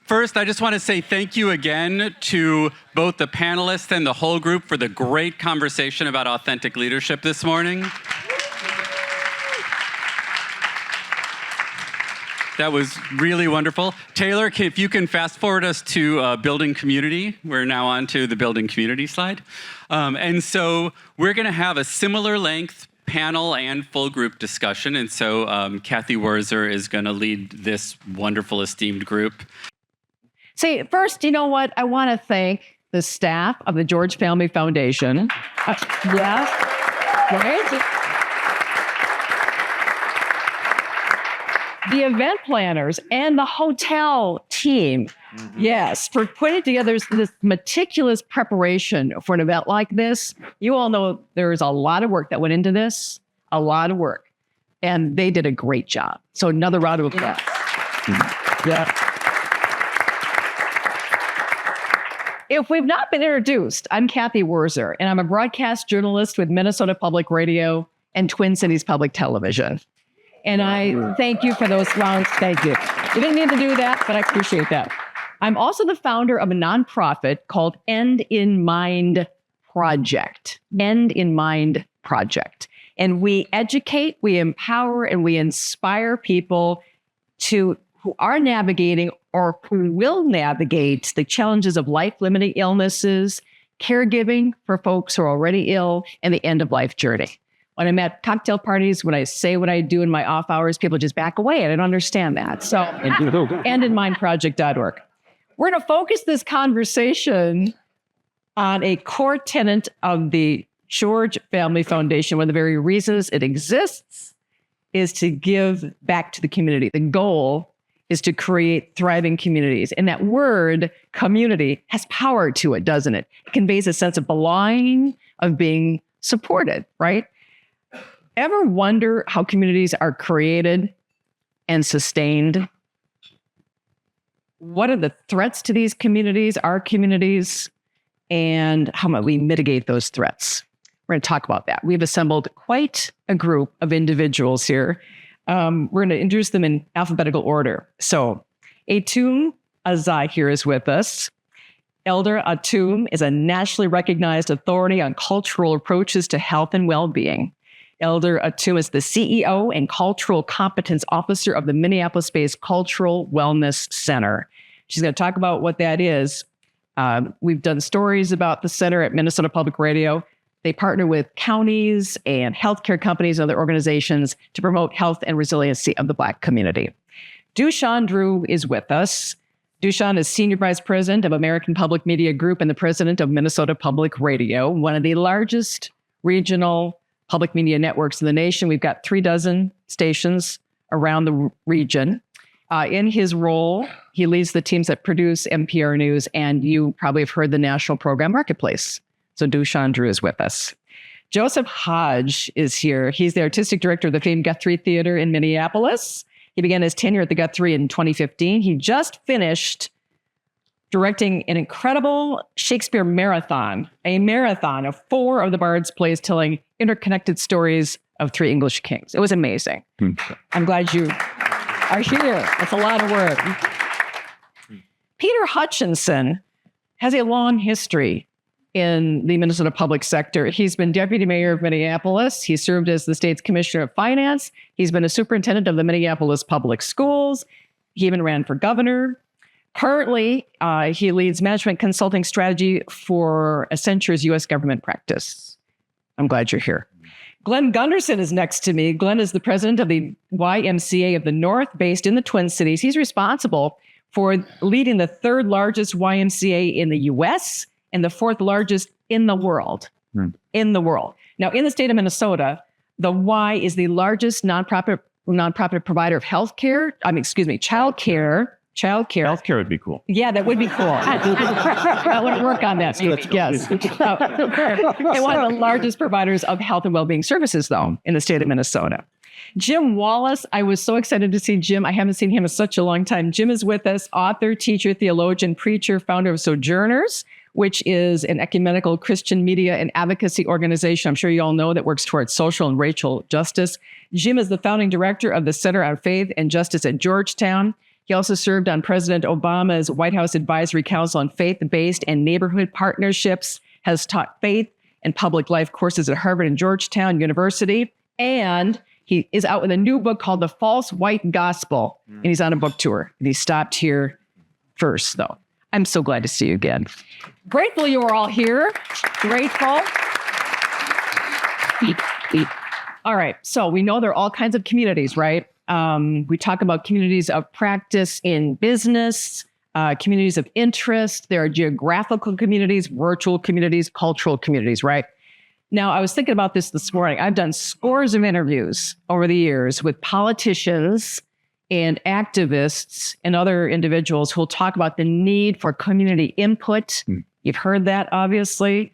First, I just want to say thank you again to both the panelists and the whole group for the great conversation about authentic leadership this morning. That was really wonderful. Taylor, if you can fast forward us to building community. We're now on to the building community slide. And so we're going to have a similar length panel and full group discussion. And so Cathy Wurzer is going to lead this wonderful, esteemed group. See, first, you know what? I want to thank the staff of the George Family Foundation. Right? The event planners and the hotel team, yes, for putting together this meticulous preparation for an event like this. You all know there's a lot of work that went into this, a lot of work, and they did a great job. So another round of applause. Yeah. If we've not been introduced, I'm Cathy Wurzer, and I'm a broadcast journalist with Minnesota Public Radio and Twin Cities Public Television. And I thank you for those rounds. Thank you. You didn't need to do that, but I appreciate that. I'm also the founder of a nonprofit called End in Mind Project. End in Mind Project. And we educate, we empower, and we inspire people who are navigating or who will navigate the challenges of life-limiting illnesses, caregiving for folks who are already ill, and the end-of-life journey. When I'm at cocktail parties, when I say what I do in my off hours, people just back away. I don't understand that. So, endinmindproject.org. We're going to focus this conversation on a core tenet of the George Family Foundation. One of the very reasons it exists is to give back to the community. The goal is to create thriving communities. And that word, community, has power to it, doesn't it? It conveys a sense of belonging, of being supported, right? Ever wonder how communities are created and sustained? What are the threats to these communities, our communities, and how might we mitigate those threats? We're going to talk about that. We've assembled quite a group of individuals here. We're going to introduce them in alphabetical order. So Atum Azzahir is with us. Elder Atum is a nationally recognized authority on cultural approaches to health and well-being. Elder Atum is the CEO and Cultural Competence Officer of the Minneapolis-based Cultural Wellness Center. She's going to talk about what that is. We've done stories about the center at Minnesota Public Radio. They partner with counties and healthcare companies and other organizations to promote health and resiliency of the Black community. Duchesne Drew is with us. Duchesne is Senior Vice President of American Public Media Group and the President of Minnesota Public Radio, one of the largest regional public media networks in the nation. We've got 36 stations around the region. In his role, he leads the teams that produce NPR News, and you probably have heard the national program Marketplace. So Duchesne Drew is with us. Joseph Hodge is here. He's the artistic director of the famed Guthrie Theatre in Minneapolis. He began his tenure at the Guthrie in 2015. He just finished directing an incredible Shakespeare marathon, a marathon of 4 of the Bard's plays telling interconnected stories of 3 English kings. It was amazing. I'm glad you are here. It's a lot of work. Peter Hutchinson has a long history in the Minnesota public sector. He's been deputy mayor of Minneapolis. He served as the state's commissioner of finance. He's been a superintendent of the Minneapolis public schools. He even ran for governor. Currently, he leads management consulting strategy for Accenture's U.S. government practice. I'm glad you're here. Glen Gunderson is next to me. Glen is the president of the YMCA of the North, based in the Twin Cities. He's responsible for leading the 3rd largest YMCA in the U.S., and the 4th largest in the world. In the world. Now, in the state of Minnesota, the Y is the largest nonprofit provider of healthcare. Childcare. Healthcare would be cool. Yeah, that would be cool. I want to work on that. Yes. And one of the largest providers of health and well-being services, though, in the state of Minnesota. Jim Wallis, I was so excited to see Jim. I haven't seen him in such a long time. Jim is with us, author, teacher, theologian, preacher, founder of Sojourners, which is an ecumenical Christian media and advocacy organization, I'm sure you all know, that works towards social and racial justice. Jim is the founding director of the Center on Faith and Justice at Georgetown. He also served on President Obama's White House Advisory Council on Faith-Based and Neighborhood Partnerships, has taught faith and public life courses at Harvard and Georgetown University, and he is out with a new book called The False White Gospel, and he's on a book tour. And he stopped here first, though. I'm so glad to see you again. Grateful you are all here. Grateful. All right, so we know there are all kinds of communities, right? We talk about communities of practice in business, communities of interest. There are geographical communities, virtual communities, cultural communities, right? Now, I was thinking about this morning. I've done scores of interviews over the years with politicians and activists and other individuals who will talk about the need for community input. You've heard that, obviously.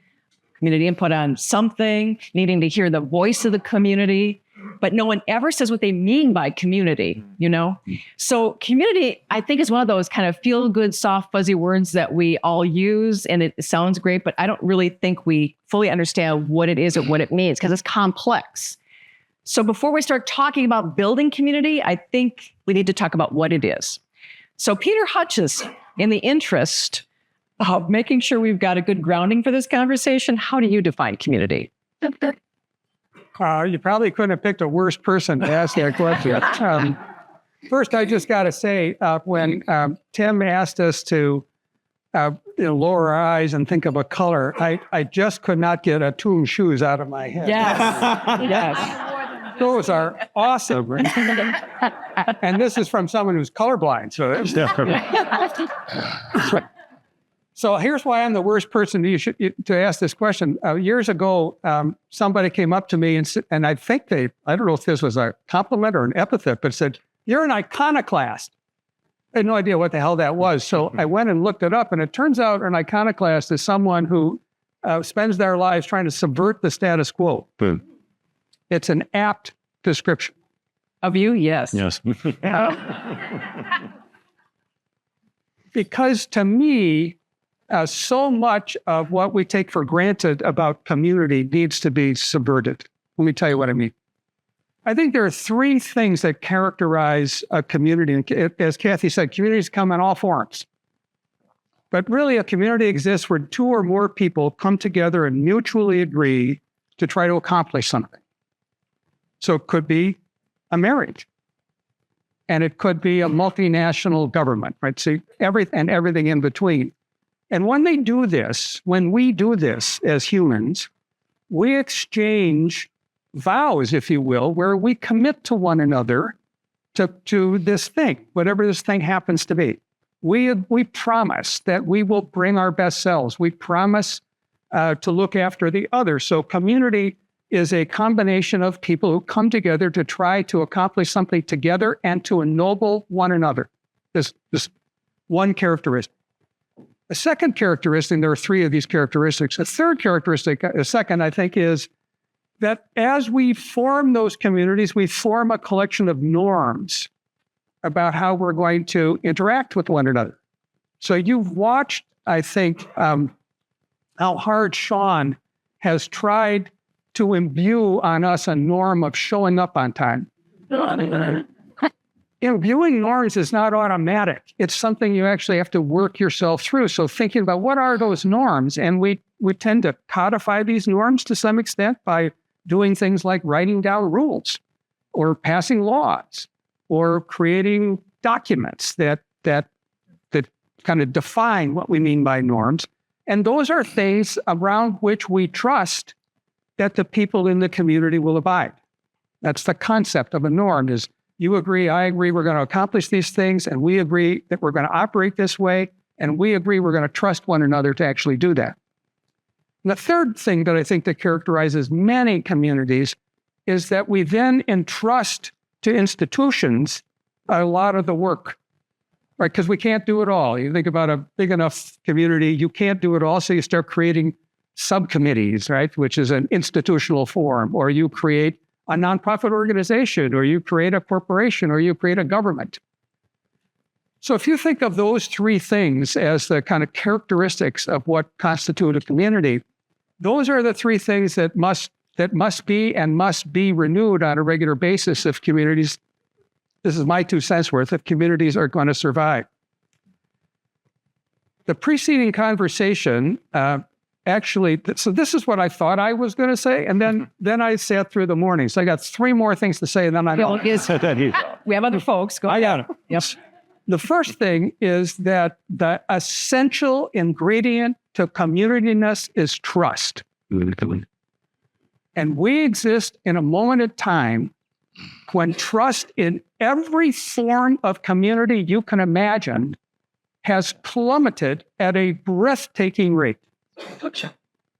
Community input on something, needing to hear the voice of the community. But no one ever says what they mean by community, you know? So community, I think, is one of those kind of feel-good, soft, fuzzy words that we all use, and it sounds great, but I don't really think we fully understand what it is or what it means, because it's complex. So before we start talking about building community, I think we need to talk about what it is. So Peter Hutchinson, in the interest of making sure we've got a good grounding for this conversation, how do you define community? You probably couldn't have picked a worse person to ask that question. First, I just got to say, when Tim asked us to lower our eyes and think of a color, I just could not get Atum shoes out of my head. Yes, yes. Those are awesome. And this is from someone who's colorblind. So here's why I'm the worst person to ask this question. Years ago, somebody came up to me and I think I don't know if this was a compliment or an epithet, but said, "You're an iconoclast." I had no idea what the hell that was. So I went and looked it up, and it turns out an iconoclast is someone who spends their lives trying to subvert the status quo. Boom. It's an apt description. Of you? Yes. Yes. Because to me, so much of what we take for granted about community needs to be subverted. Let me tell you what I mean. I think there are three things that characterize a community. And as Cathy said, communities come in all forms. But really, a community exists where two or more people come together and mutually agree to try to accomplish something. So it could be a marriage. And it could be a multinational government, right? So everything in between. And when we do this as humans, we exchange vows, if you will, where we commit to one another to this thing, whatever this thing happens to be. We promise that we will bring our best selves. We promise to look after the other. So community is a combination of people who come together to try to accomplish something together and to ennoble one another. This one characteristic. A second characteristic, there are three of these characteristics. A third characteristic, a second, I think, is that as we form those communities, we form a collection of norms about how we're going to interact with one another. So you've watched, I think, how hard Sean has tried to imbue on us a norm of showing up on time. Imbuing norms is not automatic. It's something you actually have to work yourself through. So thinking about what are those norms, and we tend to codify these norms to some extent by doing things like writing down rules or passing laws or creating documents that kind of define what we mean by norms. And those are things around which we trust that the people in the community will abide. That's the concept of a norm, is you agree, I agree, we're going to accomplish these things, and we agree that we're going to operate this way, and we agree we're going to trust one another to actually do that. And the third thing that I think that characterizes many communities is that we then entrust to institutions a lot of the work, right? Because we can't do it all. You think about a big enough community, you can't do it all, so you start creating subcommittees, right? Which is an institutional form, or you create a nonprofit organization, or you create a corporation, or you create a government. So if you think of those three things as the kind of characteristics of what constitute a community, those are the three things that must be renewed on a regular basis if communities this is my 2 cents worth, if communities are going to survive. The preceding conversation actually, so this is what I thought I was going to say, and then I sat through the morning. So I got 3 more things to say, and then I'm Well, we have other folks. Go I ahead. got it. Yep. The first thing is that the essential ingredient to communityness is trust. And we exist in a moment of time when trust in every form of community you can imagine has plummeted at a breathtaking rate,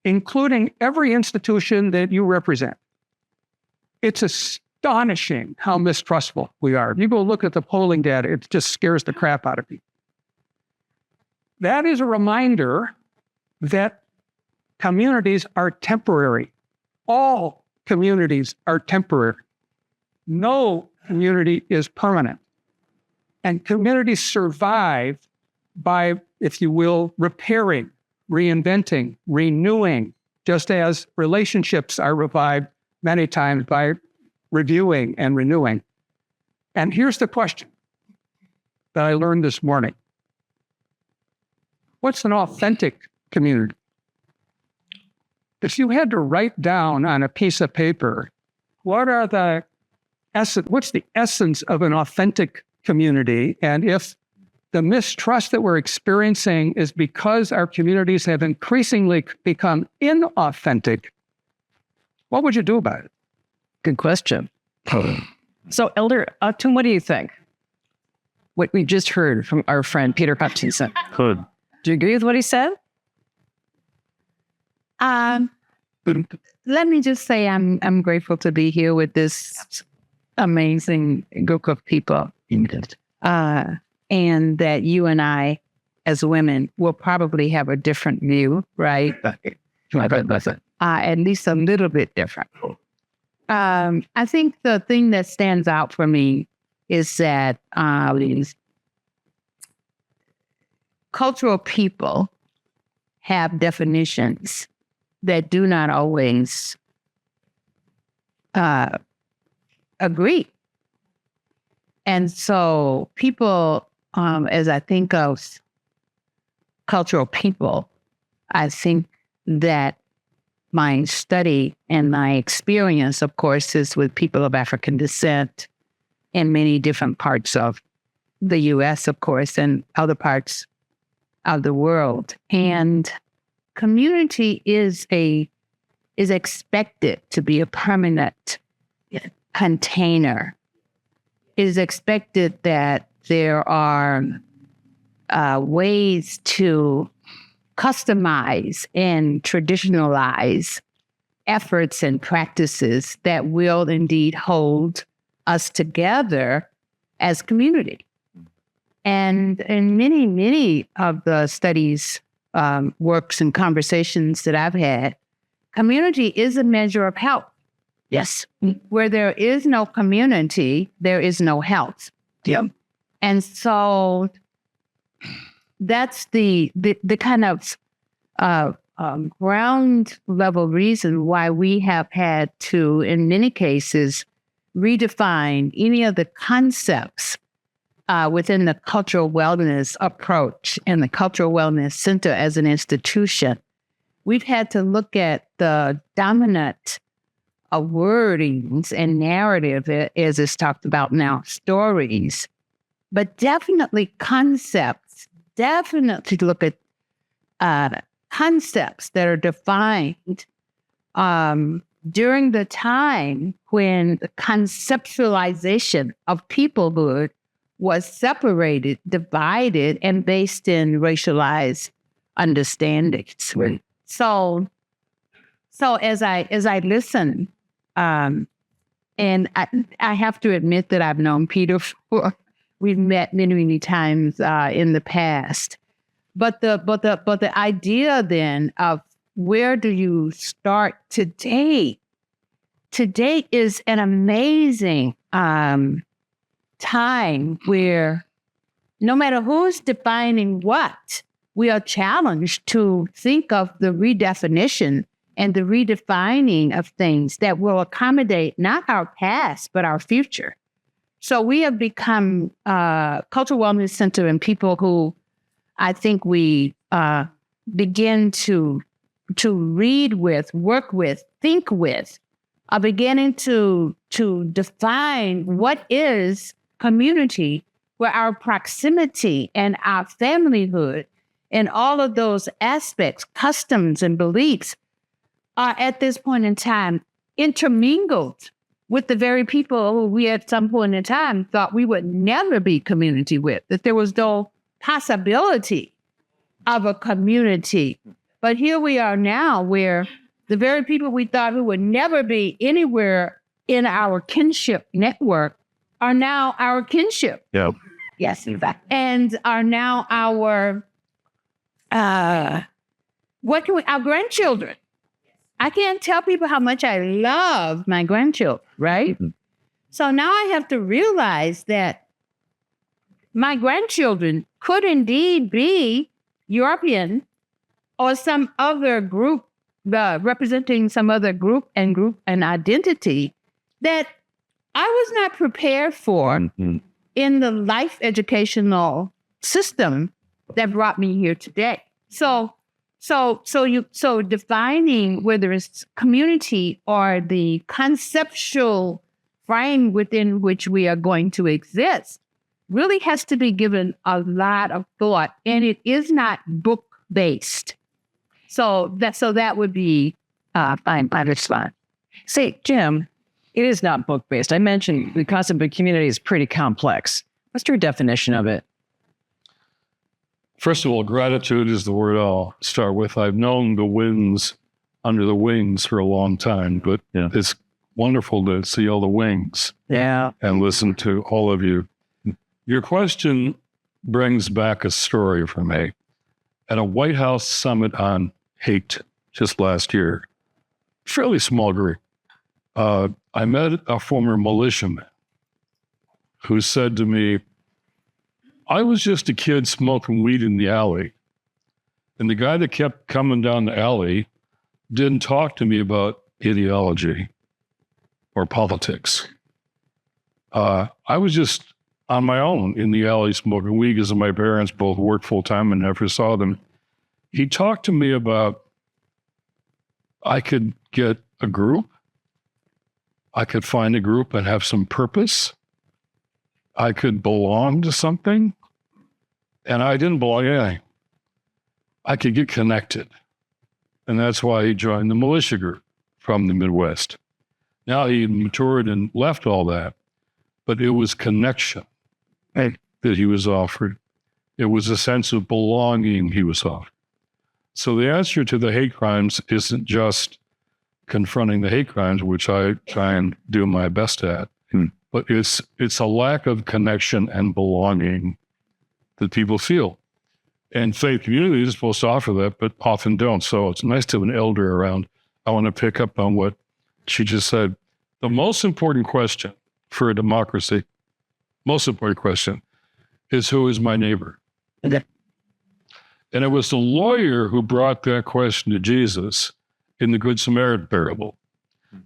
including every institution that you represent. It's astonishing how mistrustful we are. If you go look at the polling data, it just scares the crap out of people. That is a reminder that communities are temporary. All communities are temporary. No community is permanent. And communities survive by, if you will, repairing, reinventing, renewing, just as relationships are revived many times by reviewing and renewing. And here's the question that I learned this morning. What's an authentic community? If you had to write down on a piece of paper, what's the essence of an authentic community? And if the mistrust that we're experiencing is because our communities have increasingly become inauthentic, what would you do about it? Good question. So, Elder Atum, what do you think? What we just heard from our friend Peter Hutchinson. Could. Do you agree with what he said? Let me just say I'm grateful to be here with this amazing group of people. And that you and I, as women, will probably have a different view, right? At least a little bit different. I think the thing that stands out for me is that cultural people have definitions that do not always agree. And so people, as I think of cultural people, I think that my study and my experience, of course, is with people of African descent in many different parts of the U.S., of course, and other parts of the world. And community is expected to be a permanent container. It is expected that there are ways to customize and traditionalize efforts and practices that will indeed hold us together as community. And in many of the studies, works, and conversations that I've had, community is a measure of health. Yes. Where there is no community, there is no health. Yep. And so that's the kind of ground level reason why we have had to, in many cases, redefine any of the concepts within the cultural wellness approach and the Cultural Wellness Center as an institution. We've had to look at the dominant wordings and narrative, as it's talked about now, stories, but definitely concepts. Definitely look at concepts that are defined during the time when the conceptualization of peoplehood was separated, divided, and based in racialized understandings. Right. So as I listen, and I have to admit that I've known Peter we've met many times in the past. But the idea then of where do you start today? Today is an amazing time where no matter who's defining what, we are challenged to think of the redefinition and the redefining of things that will accommodate not our past, but our future. So we have become a cultural wellness center, and people who I think we begin to read with, work with, think with, are beginning to define what is community, where our proximity and our familyhood and all of those aspects, customs and beliefs are at this point in time intermingled with the very people who we at some point in time thought we would never be community with, that there was no possibility of a community. But here we are now, where the very people we thought who would never be anywhere in our kinship network are now our kinship. Yep. Yes, in fact. And are now our our grandchildren. I can't tell people how much I love my grandchildren, right? Mm-hmm. So now I have to realize that my grandchildren could indeed be European or some other group, representing some other group and identity that I was not prepared for in the life educational system that brought me here today. So defining whether it's community or the conceptual frame within which we are going to exist really has to be given a lot of thought, and it is not book-based. So that would be my response. Say, Jim, it is not book-based. I mentioned the concept of community is pretty complex. What's your definition of it? First of all, gratitude is the word I'll start with. I've known the winds under the wings for a long time, but it's wonderful to see all the wings and listen to all of you. Your question brings back a story for me. At a White House summit on hate just last year, fairly small group, I met a former militiaman who said to me, I was just a kid smoking weed in the alley, and the guy that kept coming down the alley didn't talk to me about ideology or politics. I was just on my own in the alley smoking weed because my parents both worked full-time and never saw them. He talked to me about I could get a group, I could find a group and have some purpose, I could belong to something, and I didn't belong to anything. I could get connected. And that's why he joined the militia group from the Midwest. Now he matured and left all that, but it was connection that he was offered. It was a sense of belonging he was offered. So the answer to the hate crimes isn't just confronting the hate crimes, which I try and do my best at, but it's a lack of connection and belonging that people feel. And faith communities are supposed to offer that, but often don't. So it's nice to have an elder around. I want to pick up on what she just said. The most important question for a democracy, most important question, is who is my neighbor? Okay. And it was the lawyer who brought that question to Jesus in the Good Samaritan parable.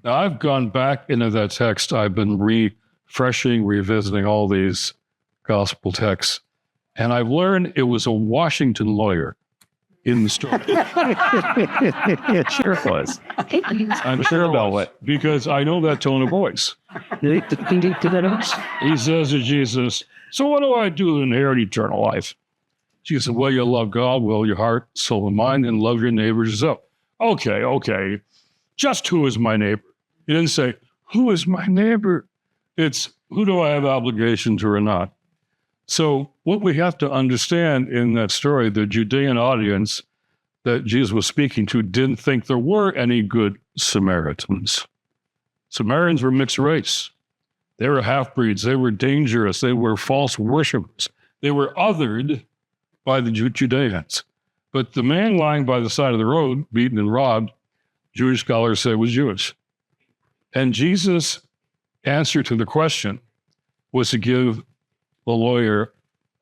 Now, I've gone back into that text. I've been refreshing, revisiting all these gospel texts. And I've learned it was a Washington lawyer in the story. It sure was. I'm sure about it, because I know that tone of voice. He says to Jesus, so what do I do to inherit eternal life? Jesus said, well, you love God, will your heart, soul, and mind, and love your neighbors as yourself. Okay. Just who is my neighbor? He didn't say, who is my neighbor? It's, who do I have obligation to or not? So what we have to understand in that story, the Judean audience that Jesus was speaking to didn't think there were any good Samaritans. Samaritans were mixed race. They were half-breeds. They were dangerous. They were false worshipers. They were othered by the Judeans. But the man lying by the side of the road, beaten and robbed, Jewish scholars say was Jewish. And Jesus' answer to the question was to give the lawyer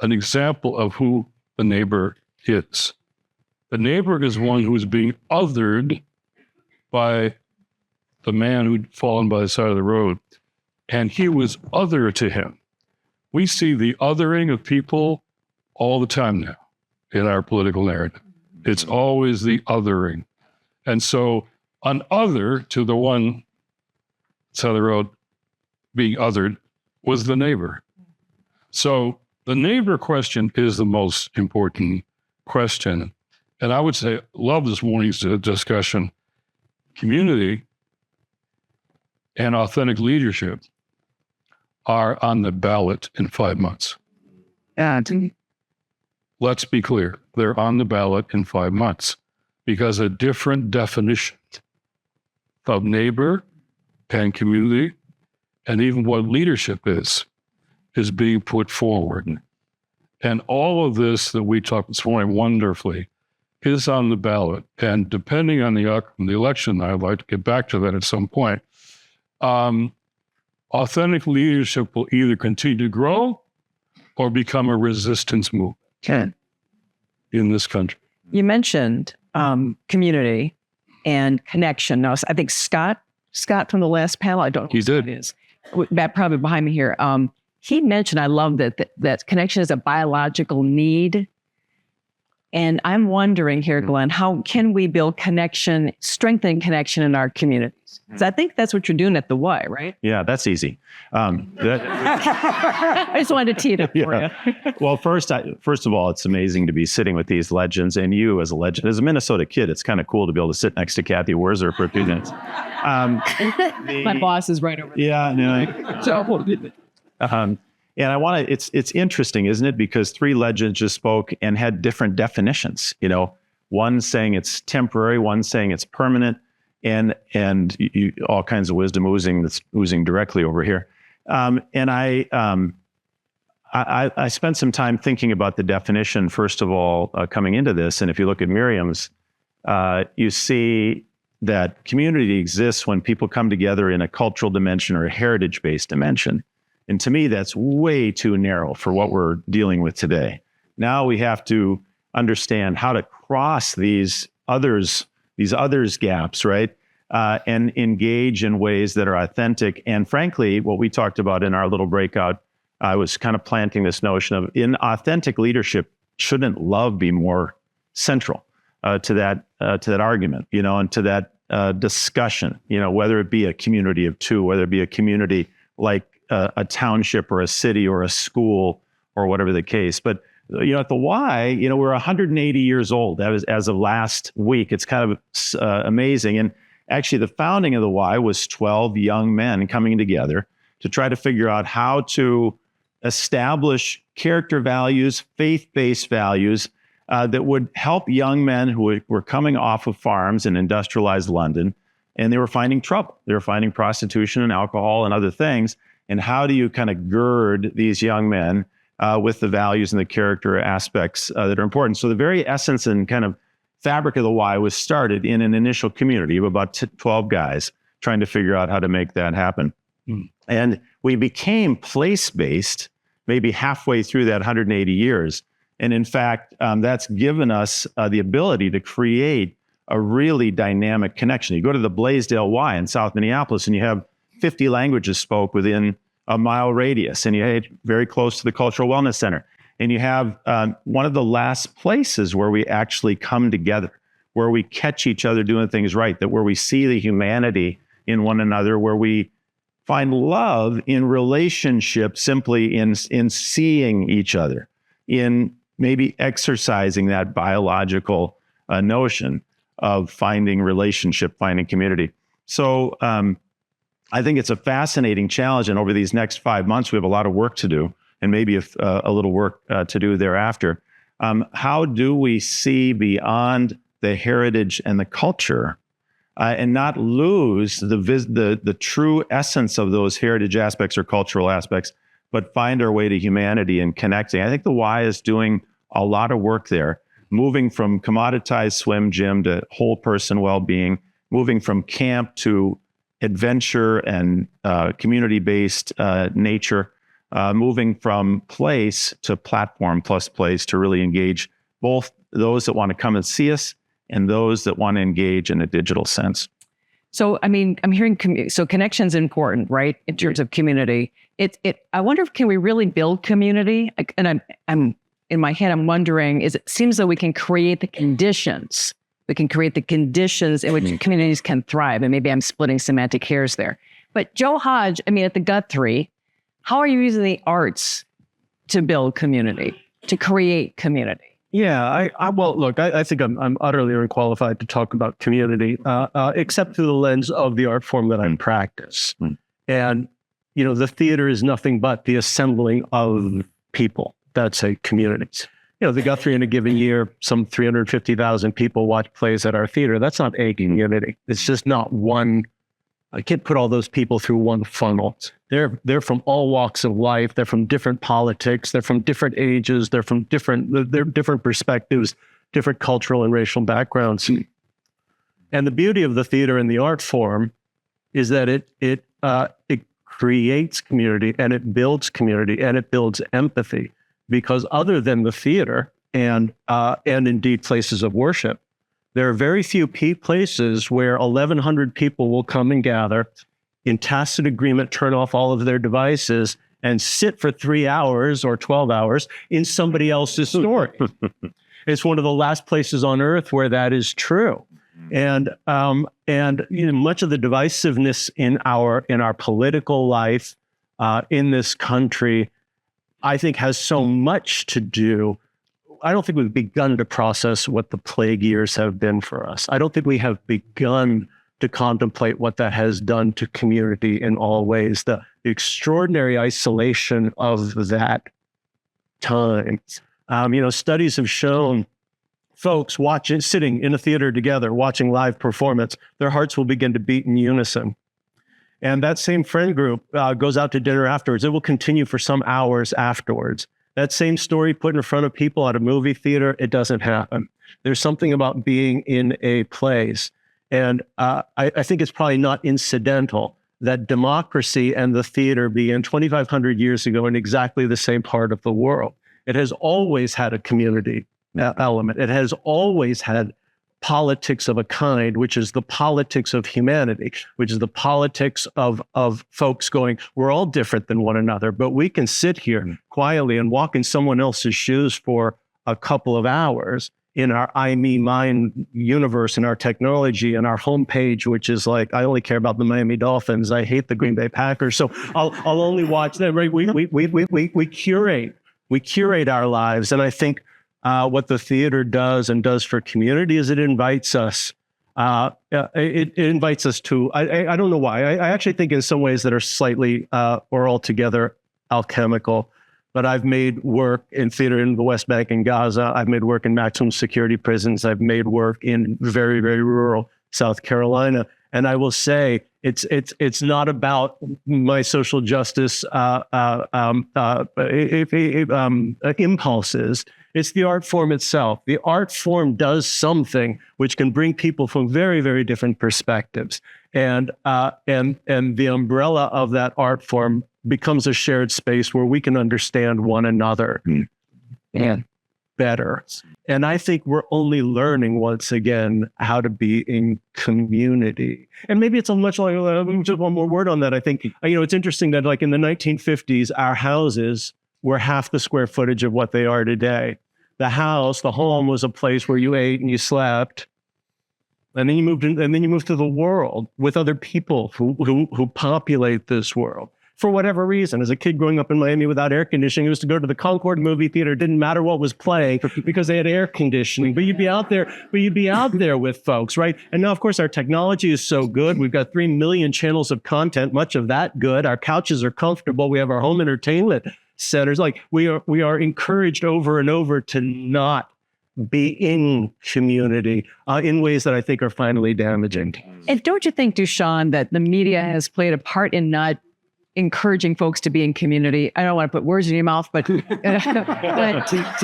an example of who the neighbor is. The neighbor is one who is being othered by the man who'd fallen by the side of the road. And he was other to him. We see the othering of people all the time now in our political narrative. It's always the othering. And so an other to the one side of the road being othered was the neighbor. So the neighbor question is the most important question. And I would say, love this morning's discussion. Community and authentic leadership are on the ballot in 5 months. And Let's be clear. They're on the ballot in 5 months because a different definition of neighbor and community and even what leadership is being put forward. And all of this that we talked this morning wonderfully is on the ballot. And depending on the election, I'd like to get back to that at some point, authentic leadership will either continue to grow or become a resistance movement in this country. you mentioned community and connection. Now, I think Scott from the last panel, I don't know He who did. Scott is, that probably behind me here. He mentioned, I love that connection is a biological need. And I'm wondering here, Glenn, how can we build connection, strengthen connection in our communities? 'Cause I think that's what you're doing at the Y, right? Yeah, that's easy. I just wanted to tee it up for Yeah. you. Well, first of all, it's amazing to be sitting with these legends, and you as a legend, as a Minnesota kid, it's kind of cool to be able to sit next to Cathy Wurzer for a few minutes. My boss is right over there. Yeah, no. And I want to, it's interesting, isn't it? Because three legends just spoke and had different definitions, one saying it's temporary, one saying it's permanent, and all kinds of wisdom oozing directly over here. And I spent some time thinking about the definition, first of all, coming into this. And if you look at Miriam's, you see that community exists when people come together in a cultural dimension or a heritage-based dimension. And to me, that's way too narrow for what we're dealing with today. Now we have to understand how to cross these others gaps, right? And engage in ways that are authentic. And frankly, what we talked about in our little breakout, I was kind of planting this notion of in authentic leadership, shouldn't love be more central to that argument, and to that discussion, whether it be a community of two, whether it be a community like a township or a city or a school or whatever the case. But, at the Y, we're 180 years old as of last week. It's kind of amazing. And actually the founding of the Y was 12 young men coming together to try to figure out how to establish character values, faith-based values that would help young men who were coming off of farms in industrialized London, and they were finding trouble. They were finding prostitution and alcohol and other things. And how do you kind of gird these young men with the values and the character aspects that are important? So the very essence and kind of fabric of the Y was started in an initial community of about 12 guys trying to figure out how to make that happen. And we became place-based maybe halfway through that 180 years. And in fact, that's given us the ability to create a really dynamic connection. You go to the Blaisdell Y in South Minneapolis and you have 50 languages spoke within a mile radius, and you're very close to the Cultural Wellness Center. And you have one of the last places where we actually come together, where we catch each other doing things right, where we see the humanity in one another, where we find love in relationship simply in seeing each other, in maybe exercising that biological notion of finding relationship, finding community. So I think it's a fascinating challenge. And over these next 5 months, we have a lot of work to do, and maybe a little work to do thereafter. How do we see beyond the heritage and the culture and not lose the true essence of those heritage aspects or cultural aspects, but find our way to humanity and connecting? I think the Y is doing a lot of work there, moving from commoditized swim gym to whole person well-being, moving from camp to adventure and community-based nature, moving from place to platform plus place to really engage both those that want to come and see us and those that want to engage in a digital sense. So, I mean, I'm hearing, so connection's important, right? In terms of community. I wonder if, can we really build community? And I'm in my head, I'm wondering, it seems that we can create the conditions. We can create the conditions in which communities can thrive. And maybe I'm splitting semantic hairs there. But Joe Hodge, I mean, at the Guthrie, how are you using the arts to build community, to create community? Yeah, well, look, I think I'm utterly unqualified to talk about community, except through the lens of the art form that I practice. And, you know, the theater is nothing but the assembling of people. That's a community. You know, the Guthrie in a given year, some 350,000 people watch plays at our theater. That's not a community. It's just not one. I can't put all those people through one funnel. They're from all walks of life. They're from different politics. They're from different ages. They're from different perspectives, different cultural and racial backgrounds. And the beauty of the theater and the art form is that it creates community, and it builds community, and it builds empathy. Because other than the theater and indeed places of worship, there are very few places where 1,100 people will come and gather in tacit agreement, turn off all of their devices, and sit for 3 hours or 12 hours in somebody else's story. It's one of the last places on earth where that is true. And you know, much of the divisiveness in our political life in this country, I think, has so much to do. I don't think we've begun to process what the plague years have been for us. I don't think we have begun to contemplate what that has done to community in all ways. The extraordinary isolation of that time. You know, studies have shown folks sitting in a theater together, watching live performance, their hearts will begin to beat in unison. And that same friend group goes out to dinner afterwards. It will continue for some hours afterwards. That same story put in front of people at a movie theater, it doesn't happen. There's something about being in a place. And I think it's probably not incidental that democracy and the theater began 2,500 years ago in exactly the same part of the world. It has always had a community element. It has always had politics of a kind, which is the politics of humanity, which is the politics of folks going, we're all different than one another, but we can sit here quietly and walk in someone else's shoes for a couple of hours in our I, me, mine universe, in our technology, and our homepage, which is like, I only care about the Miami Dolphins. I hate the Green Bay Packers, so I'll only watch them. Right? We curate our lives, and I think what the theater does for community is it invites us. It invites us to. I don't know why. I actually think in some ways that are slightly or altogether alchemical. But I've made work in theater in the West Bank and Gaza. I've made work in maximum security prisons. I've made work in very, very rural South Carolina. And I will say it's not about my social justice impulses. It's the art form itself. The art form does something which can bring people from very, very different perspectives. And the umbrella of that art form becomes a shared space where we can understand one another and better. And I think we're only learning once again how to be in community. And maybe it's a much longer, just one more word on that. I think, it's interesting that like in the 1950s, our houses were half the square footage of what they are today. The home was a place where you ate and you slept. And then you moved to the world with other people who populate this world. For whatever reason, as a kid growing up in Miami without air conditioning, it was to go to the Concord movie theater. It didn't matter what was playing because they had air conditioning. But you'd be out there with folks, right? And now, of course, our technology is so good. We've got 3 million channels of content, much of that good. Our couches are comfortable. We have our home entertainment centers. Like we are encouraged over and over to not be in community in ways that I think are finally damaging. And don't you think, Duchesne, that the media has played a part in not encouraging folks to be in community? I don't want to put words in your mouth, but to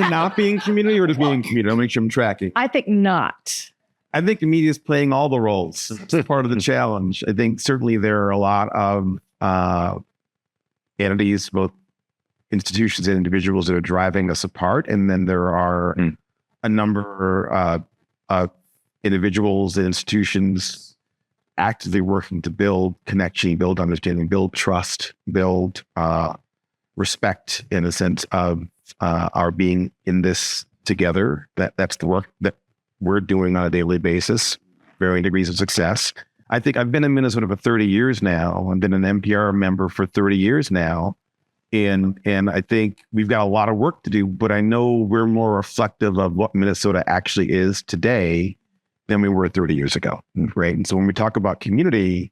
not be in community or to be in community? I'll make sure I'm tracking. I think not. I think the media is playing all the roles. It's part of the challenge. I think certainly there are a lot of entities, both institutions and individuals, that are driving us apart. And then there are a number of individuals and institutions actively working to build connection, build understanding, build trust, build respect in a sense of our being in this together. That's the work that we're doing on a daily basis, varying degrees of success. I think I've been in Minnesota for 30 years now. I've been an NPR member for 30 years now. And I think we've got a lot of work to do, but I know we're more reflective of what Minnesota actually is today than we were 30 years ago, right? And so when we talk about community,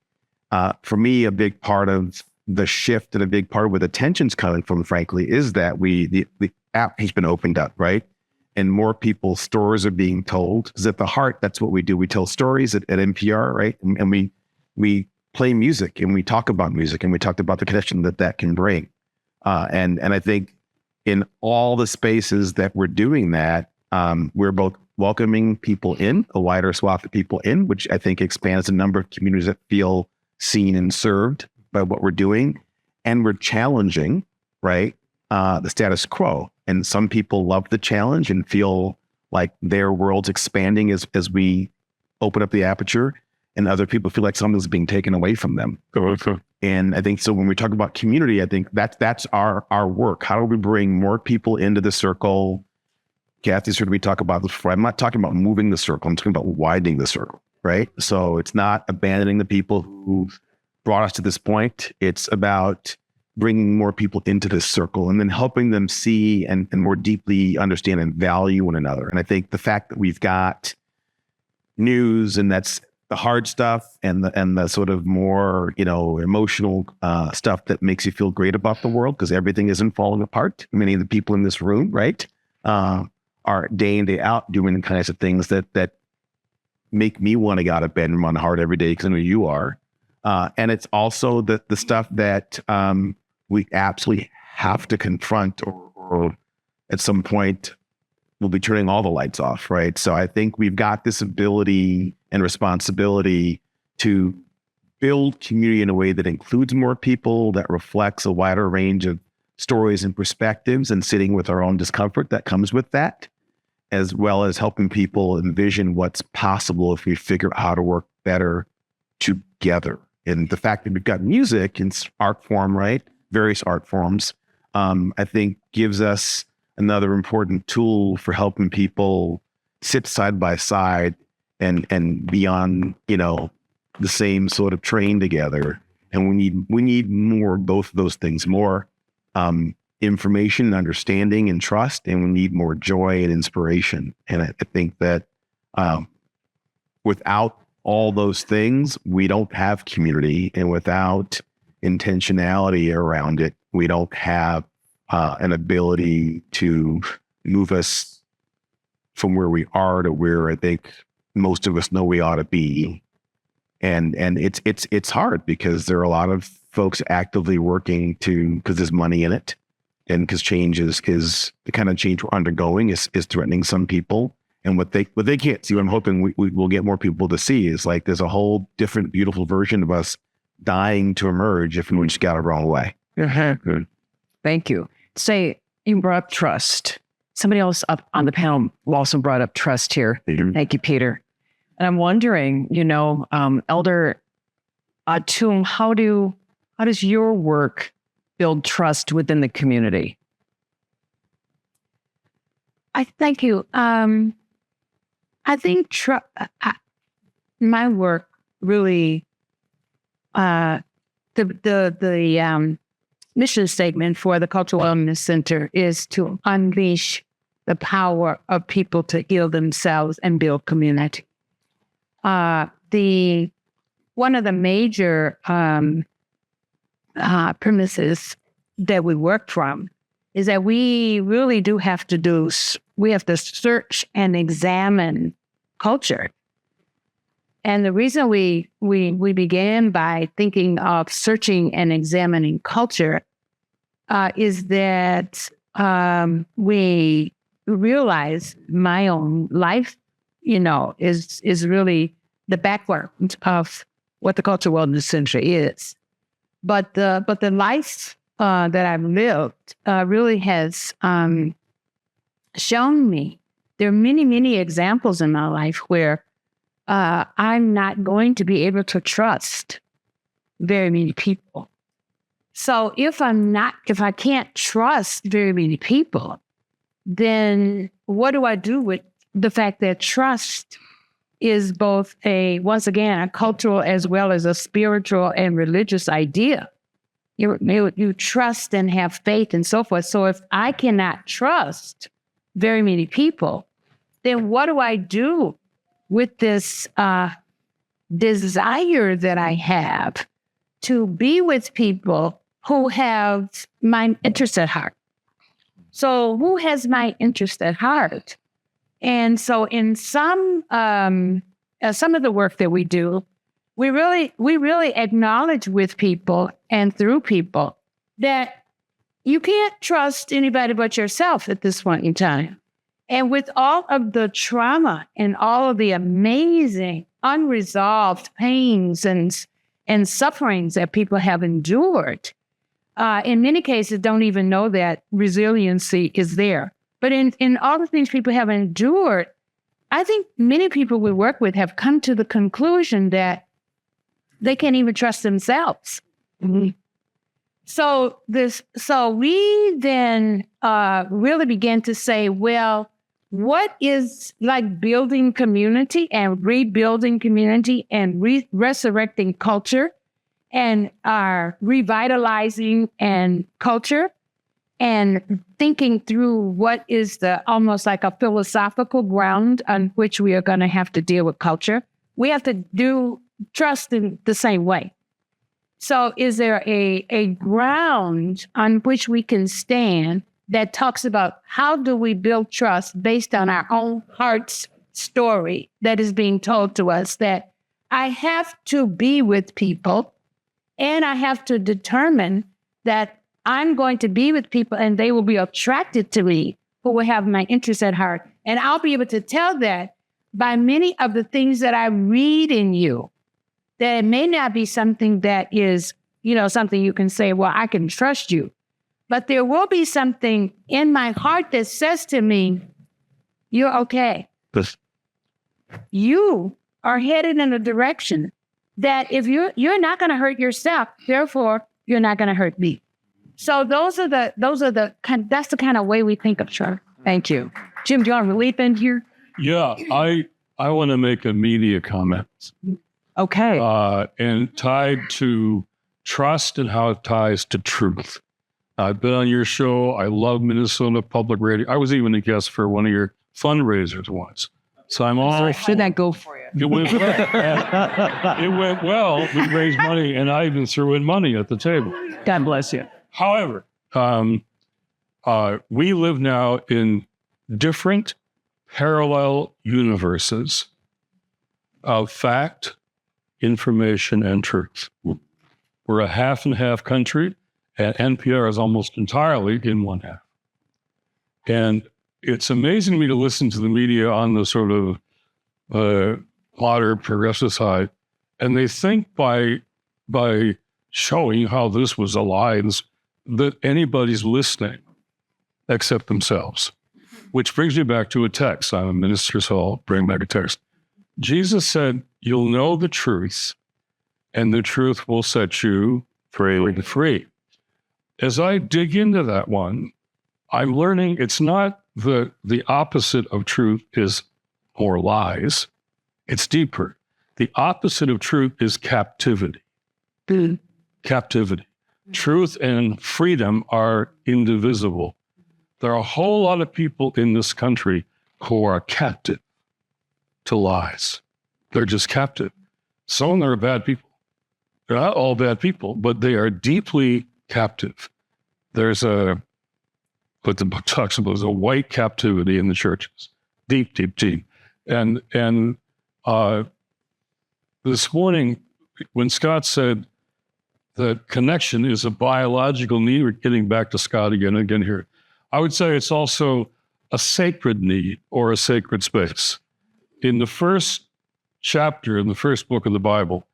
for me, a big part of the shift and a big part of where the tension's coming from, frankly, is that the app has been opened up, right? And more people's stories are being told. Because at the heart, that's what we do. We tell stories at NPR, right? And we play music and we talk about music and we talked about the connection that can bring. And I think in all the spaces that we're doing that, we're both welcoming people in, a wider swath of people in, which I think expands the number of communities that feel seen and served by what we're doing. And we're challenging, right, the status quo. And some people love the challenge and feel like their world's expanding as we open up the aperture. And other people feel like something's being taken away from them. And I think so when we talk about community, I think that's our work. How do we bring more people into the circle? Cathy's heard me talk about this before. I'm not talking about moving the circle. I'm talking about widening the circle, right? So it's not abandoning the people who brought us to this point. It's about bringing more people into this circle and then helping them see and more deeply understand and value one another. And I think the fact that we've got news, and that's the hard stuff and the sort of more, emotional stuff that makes you feel great about the world because everything isn't falling apart. Many of the people in this room, right, are day in, day out doing the kinds of things that make me want to get out of bed and run hard every day because I know you are. And it's also the stuff that we absolutely have to confront or at some point we'll be turning all the lights off, right? So I think we've got this ability and responsibility to build community in a way that includes more people, that reflects a wider range of stories and perspectives, and sitting with our own discomfort that comes with that, as well as helping people envision what's possible if we figure out how to work better together. And the fact that we've got music in art form, right? Various art forms, I think gives us another important tool for helping people sit side by side and be on, the same sort of train together. And we need more of both of those things, more information and understanding and trust, and we need more joy and inspiration. And I think that without all those things, we don't have community, and without intentionality around it, we don't have an ability to move us from where we are to where I think most of us know we ought to be. And it's hard because there are a lot of folks actively working because there's money in it, and because change is the kind of change we're undergoing is threatening some people. And what they can't see, what I'm hoping we will get more people to see, is like there's a whole different, beautiful version of us dying to emerge if we just got our own way. Good. Thank you. Say you brought up trust. Somebody else up on the panel also brought up trust here. Peter. Thank you, Peter. And I'm wondering, Elder Atum, how does your work build trust within the community? I thank you. I think my work really, the mission statement for the Cultural Wellness Center is to unleash the power of people to heal themselves and build community. One of the major premises that we work from is that we really do have to search and examine culture. And the reason we began by thinking of searching and examining culture is that we realize my own life, is really the background of what the Cultural Wellness Center is. But the life that I've lived really has shown me there are many, many examples in my life where I'm not going to be able to trust very many people. So if I can't trust very many people, then what do I do with the fact that trust is both once again, a cultural as well as a spiritual and religious idea? You trust and have faith and so forth. So if I cannot trust very many people, then what do I do with this desire that I have to be with people who have my interest at heart? So who has my interest at heart? And so in some of the work that we do, we really acknowledge with people and through people that you can't trust anybody but yourself at this point in time. And with all of the trauma and all of the amazing unresolved pains and sufferings that people have endured, in many cases don't even know that resiliency is there. But in all the things people have endured, I think many people we work with have come to the conclusion that they can't even trust themselves. Mm-hmm. So we then really began to say, well, what is like building community and rebuilding community and resurrecting culture and revitalizing and culture and thinking through what is the almost like a philosophical ground on which we are going to have to deal with culture. We have to do trust in the same way. So is there a ground on which we can stand that talks about how do we build trust based on our own heart's story that is being told to us, that I have to be with people and I have to determine that I'm going to be with people and they will be attracted to me who will have my interests at heart. And I'll be able to tell that by many of the things that I read in you, that it may not be something that is, something you can say, well, I can trust you. But there will be something in my heart that says to me, you're okay. You are headed in a direction that if you're not going to hurt yourself, therefore you're not going to hurt me. So that's the kind of way we think of trust. Thank you. Jim, do you want to leap in here? Yeah, I want to make a media comment. Okay. And tied to trust and how it ties to truth. I've been on your show. I love Minnesota Public Radio. I was even a guest for one of your fundraisers once. So I'm all... Should that go for you? It went well. It went well. We raised money, and I even threw in money at the table. God bless you. However, we live now in different parallel universes of fact, information, and truth. We're a half and half country, and NPR is almost entirely in one half. And it's amazing to me to listen to the media on the sort of modern progressive side, and they think by showing how this was a lie that anybody's listening except themselves. Which brings me back to a text. I'm a minister, so I'll bring back a text. Jesus said, you'll know the truth, and the truth will set you free. As I dig into that one, I'm learning it's not the opposite of truth is more lies. It's deeper. The opposite of truth is captivity. Captivity. Truth and freedom are indivisible. There are a whole lot of people in this country who are captive to lies. They're just captive. Some of them are bad people. They're not all bad people, but they are deeply captive. There's what the book talks about is a white captivity in the churches. Deep, deep, deep. And this morning, when Scott said that connection is a biological need, we're getting back to Scott again here. I would say it's also a sacred need or a sacred space. In the first chapter, in the first book of the Bible,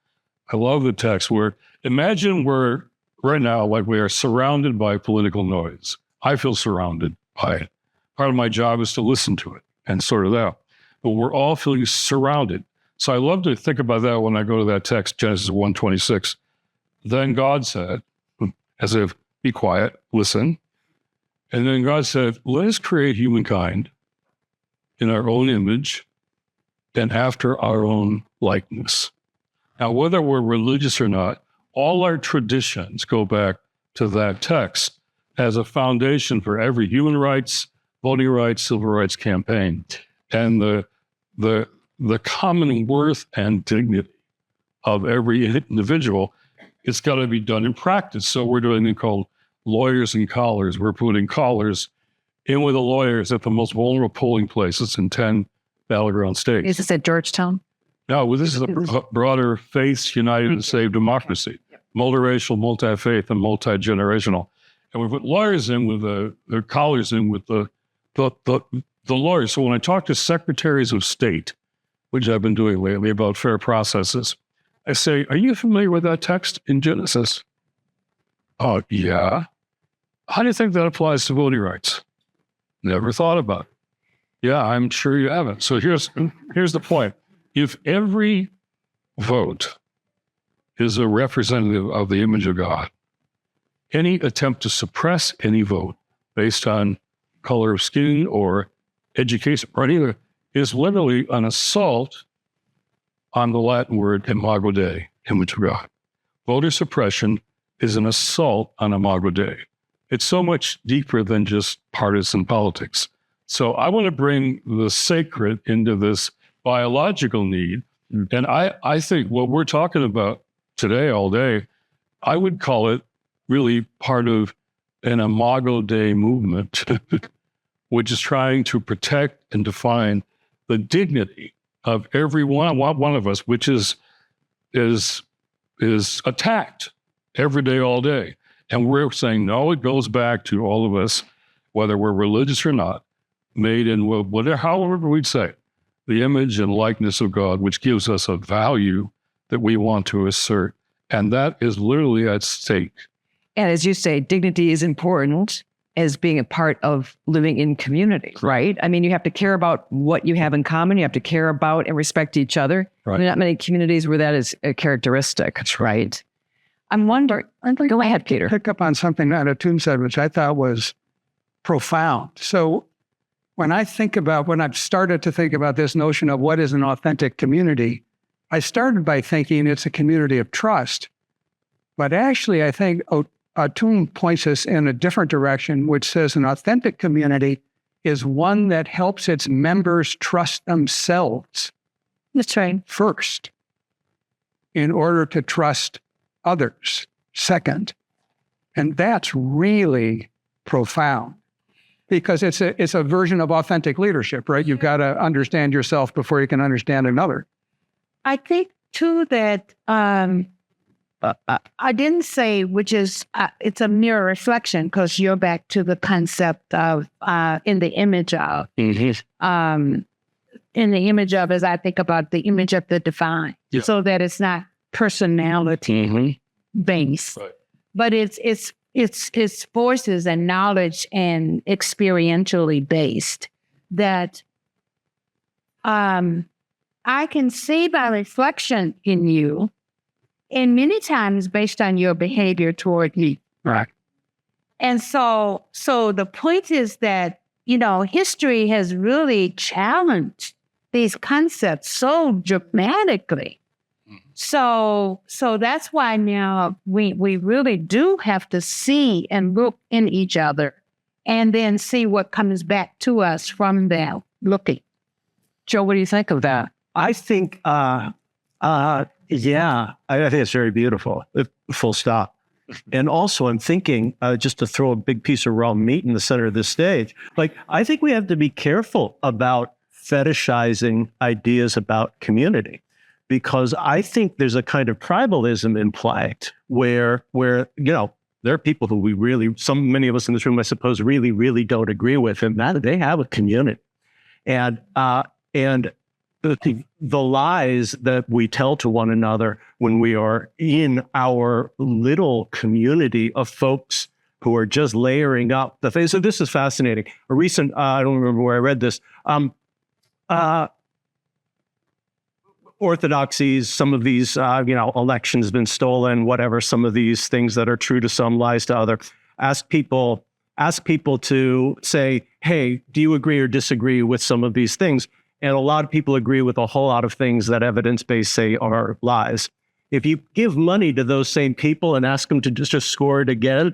I love the text where, imagine we're right now, like we are surrounded by political noise. I feel surrounded by it. Part of my job is to listen to it and sort it out. But we're all feeling surrounded. So I love to think about that when I go to that text, Genesis 1:26. Then God said, as if, be quiet, listen. And then God said, let us create humankind in our own image and after our own likeness. Now, whether we're religious or not, all our traditions go back to that text as a foundation for every human rights, voting rights, civil rights campaign. And the common worth and dignity of every individual, it's got to be done in practice. So we're doing something called lawyers and collars. We're putting collars in with the lawyers at the most vulnerable polling places in 10 battleground states. Is this at Georgetown? No, well, this is a broader faiths united to save democracy, multiracial, multi-faith, and multi-generational. And we put lawyers in with the collars in with the lawyers. So when I talk to secretaries of state, which I've been doing lately about fair processes, I say, are you familiar with that text in Genesis? Oh, yeah. How do you think that applies to voting rights? Never thought about it. Yeah, I'm sure you haven't. So here's the point. If every vote is a representative of the image of God, any attempt to suppress any vote based on color of skin or education or anything is literally an assault on the Latin word imago Dei, image of God. Voter suppression is an assault on imago Dei. It's so much deeper than just partisan politics. So I want to bring the sacred into this biological need. And I think what we're talking about today all day, I would call it really part of an imago Dei movement, which is trying to protect and define the dignity of every one of us, which is attacked every day, all day. And we're saying, no, it goes back to all of us, whether we're religious or not, made in whatever, however we'd say it, the image and likeness of God, which gives us a value that we want to assert. And that is literally at stake. And as you say, dignity is important as being a part of living in community, right? I mean, you have to care about what you have in common. You have to care about and respect each other. Right. There are not many communities where that is a characteristic. That's right. I'm wondering, go ahead, Peter. Pick up on something that Atum said, which I thought was profound. So when I've started to think about this notion of what is an authentic community, I started by thinking it's a community of trust. But actually, I think Atum points us in a different direction, which says an authentic community is one that helps its members trust themselves. That's right. First, in order to trust others second. And that's really profound because it's a version of authentic leadership, right? You've got to understand yourself before you can understand another. I think too that I didn't say, which is it's a mirror reflection because you're back to the concept of in the image of. Mm-hmm. In the image of, as I think about the image of the divine, so that it's not personality based, right, but it's forces and knowledge and experientially based. That I can see by reflection in you, and many times based on your behavior toward me. Right. And so the point is that, history has really challenged these concepts so dramatically. So that's why now we really do have to see and look in each other and then see what comes back to us from that looking. Joe, what do you think of that? I think, I think it's very beautiful, full stop. And also I'm thinking, just to throw a big piece of raw meat in the center of this stage, I think we have to be careful about fetishizing ideas about community, because I think there's a kind of tribalism in play where there are people who many of us in this room, I suppose, really, really don't agree with, and that they have a community. And the lies that we tell to one another when we are in our little community of folks who are just layering up the face. So this is fascinating. A recent, I don't remember where I read this. orthodoxies, some of these, elections been stolen, whatever, some of these things that are true to some, lies to other. Ask people to say, hey, do you agree or disagree with some of these things? And a lot of people agree with a whole lot of things that evidence-based say are lies. If you give money to those same people and ask them to just score it again,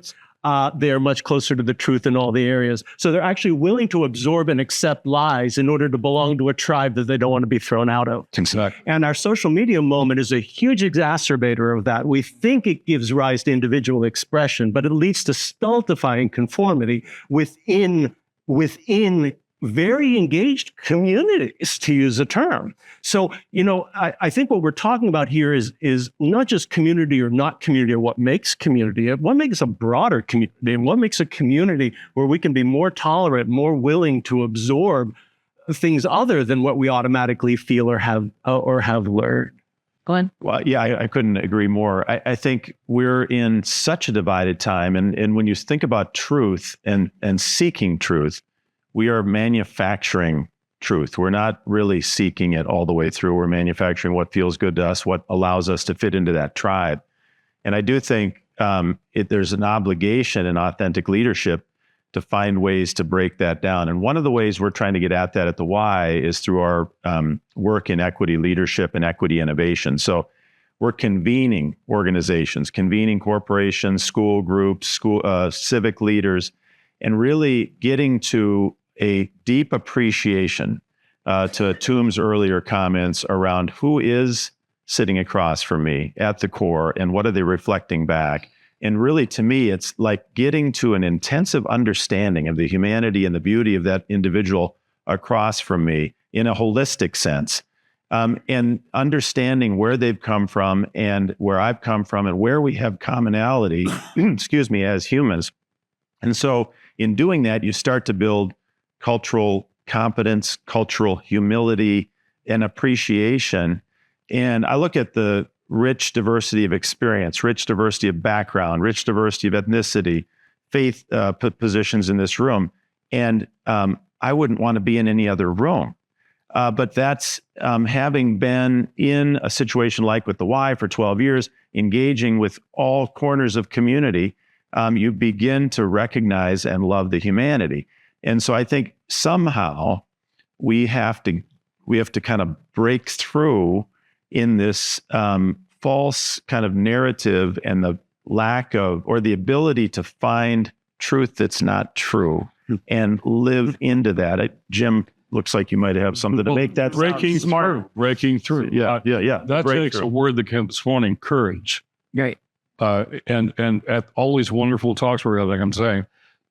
they're much closer to the truth in all the areas. So they're actually willing to absorb and accept lies in order to belong to a tribe that they don't want to be thrown out of. Exactly. And our social media moment is a huge exacerbator of that. We think it gives rise to individual expression, but it leads to stultifying conformity within very engaged communities, to use a term. So, I think what we're talking about here is not just community or not community or what makes community, what makes a broader community and what makes a community where we can be more tolerant, more willing to absorb things other than what we automatically feel or have learned. Glenn? Well, yeah, I couldn't agree more. I think we're in such a divided time. And when you think about truth and seeking truth, we are manufacturing truth. We're not really seeking it all the way through. We're manufacturing what feels good to us, what allows us to fit into that tribe. And I do think there's an obligation in authentic leadership to find ways to break that down. And one of the ways we're trying to get at that at the Y is through our work in equity leadership and equity innovation. So we're convening organizations, convening corporations, school groups, civic leaders, and really getting to a deep appreciation to Atum's earlier comments around who is sitting across from me at the core and what are they reflecting back. And really, to me, it's like getting to an intensive understanding of the humanity and the beauty of that individual across from me in a holistic sense, and understanding where they've come from and where I've come from and where we have commonality, excuse me, as humans. And so in doing that, you start to build cultural competence, cultural humility, and appreciation. And I look at the rich diversity of experience, rich diversity of background, rich diversity of ethnicity, faith positions in this room. And I wouldn't want to be in any other room. But that's having been in a situation like with the Y for 12 years, engaging with all corners of community, you begin to recognize and love the humanity. And so I think somehow we have to kind of break through in this false kind of narrative and the lack of, or the ability to find truth that's not true and live into that. Jim, looks like you might have something to make that breaking smart. Breaking through. Yeah. That takes a word that came this morning, courage. Right. And at all these wonderful talks we're having, I'm saying,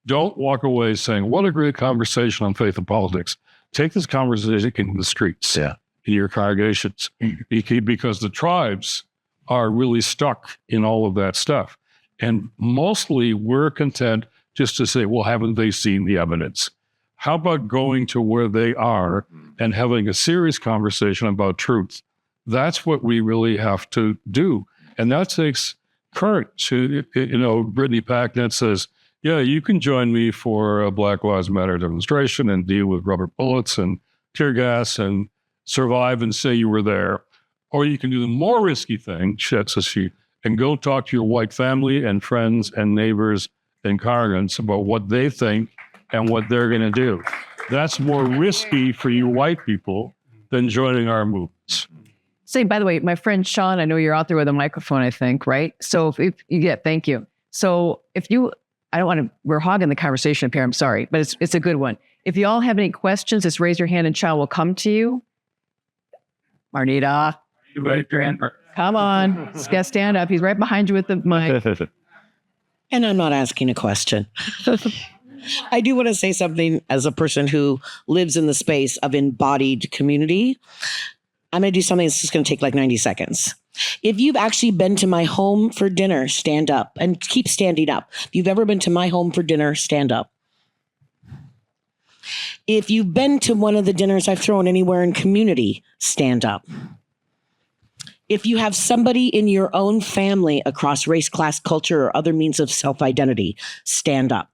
don't walk away saying, what a great conversation on faith and politics. Take this conversation in the streets, in your congregations, because the tribes are really stuck in all of that stuff. And mostly we're content just to say, well, haven't they seen the evidence? How about going to where they are and having a serious conversation about truth? That's what we really have to do. And that takes courage. Brittany Packnett says, yeah, you can join me for a Black Lives Matter demonstration and deal with rubber bullets and tear gas and survive and say you were there. Or you can do the more risky thing, says she, and go talk to your white family and friends and neighbors and congregants about what they think and what they're going to do. That's more risky for you white people than joining our movements. Say, by the way, my friend Sean, I know you're out there with a microphone, I think, right? So if you get, thank you. So if you, I don't want to, we're hogging the conversation up here, I'm sorry, but it's a good one. If you all have any questions, just raise your hand and Sean will come to you. Marnita. Come on, stand up. He's right behind you with the mic. And I'm not asking a question. I do want to say something as a person who lives in the space of embodied community. I'm going to do something that's just going to take like 90 seconds. If you've actually been to my home for dinner, stand up and keep standing up. If you've ever been to my home for dinner, stand up. If you've been to one of the dinners I've thrown anywhere in community, stand up. If you have somebody in your own family across race, class, culture, or other means of self-identity, stand up.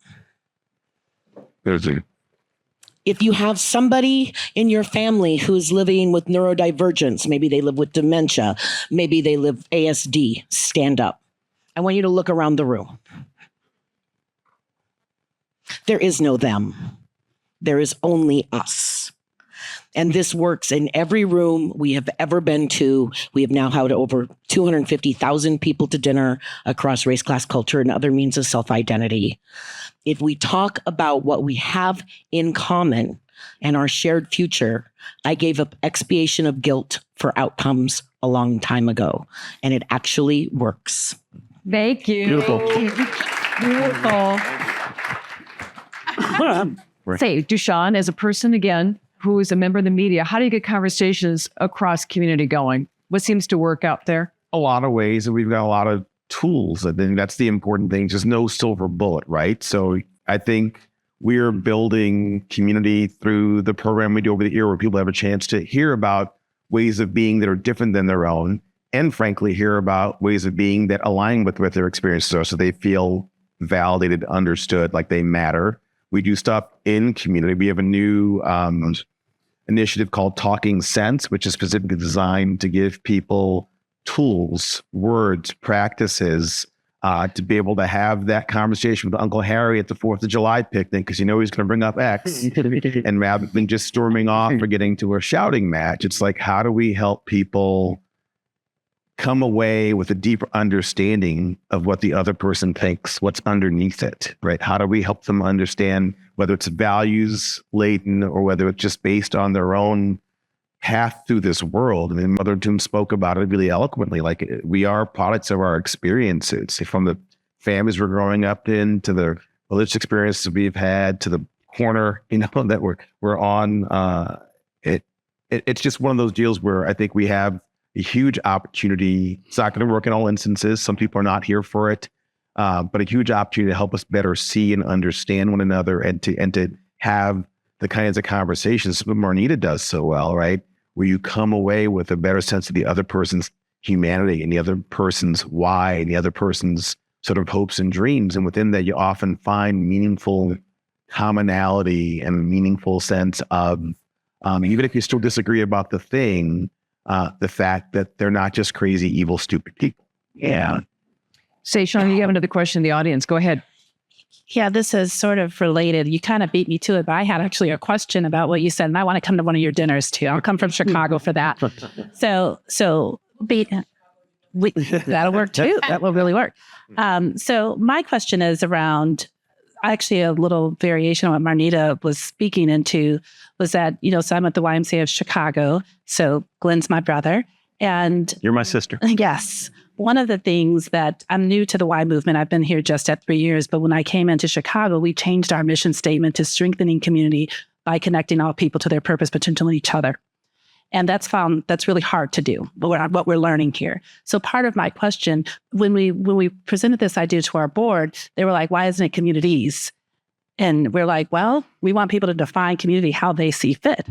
If you have somebody in your family who's living with neurodivergence, maybe they live with dementia, maybe they live ASD, stand up. I want you to look around the room. There is no them. There is only us. And this works in every room we have ever been to. We have now had over 250,000 people to dinner across race, class, culture, and other means of self-identity. If we talk about what we have in common and our shared future, I gave up expiation of guilt for outcomes a long time ago, and it actually works. Thank you. Beautiful. Beautiful. Say, Duchesne, as a person, again, who is a member of the media, how do you get conversations across community going? What seems to work out there? A lot of ways, and we've got a lot of tools. I think that's the important thing. Just no silver bullet, right? So I think we're building community through the program we do over the year, where people have a chance to hear about ways of being that are different than their own, and frankly, hear about ways of being that align with what their experiences are, so they feel validated, understood, like they matter. We do stuff in community. We have a new initiative called Talking Sense, which is specifically designed to give people tools, words, practices to be able to have that conversation with Uncle Harry at the 4th of July picnic, because you know he's going to bring up X. And rather than just storming off or getting to a shouting match, it's like, how do we help people come away with a deeper understanding of what the other person thinks, what's underneath it, right? How do we help them understand whether it's values laden or whether it's just based on their own path through this world? I mean, Mother Atum spoke about it really eloquently. Like, we are products of our experiences, from the families we're growing up in, to the religious experiences we've had, to the corner, that we're on. It's just one of those deals where I think we have a huge opportunity. It's not going to work in all instances. Some people are not here for it, but a huge opportunity to help us better see and understand one another, and to have the kinds of conversations that Marnita does so well, right? Where you come away with a better sense of the other person's humanity and the other person's why and the other person's sort of hopes and dreams. And within that, you often find meaningful commonality and a meaningful sense of, even if you still disagree about the thing, the fact that they're not just crazy, evil, stupid people. Yeah. Say, Sean, you have another question in the audience. Go ahead. Yeah, this is sort of related. You kind of beat me to it, but I had actually a question about what you said, and I want to come to one of your dinners too. I'll come from Chicago for that. That'll work too. That will really work. So my question is around actually a little variation on what Marnita was speaking into, was that, so I'm at the YMCA of Chicago. So Glen's my brother. And You're my sister. Yes. One of the things that I'm new to the Y movement, I've been here just at 3 years, but when I came into Chicago, we changed our mission statement to strengthening community by connecting all people to their purpose, potential, and each other. And that's really hard to do, but what we're learning here. So part of my question, when we presented this idea to our board, they were like, why isn't it communities? And we're like, well, we want people to define community how they see fit.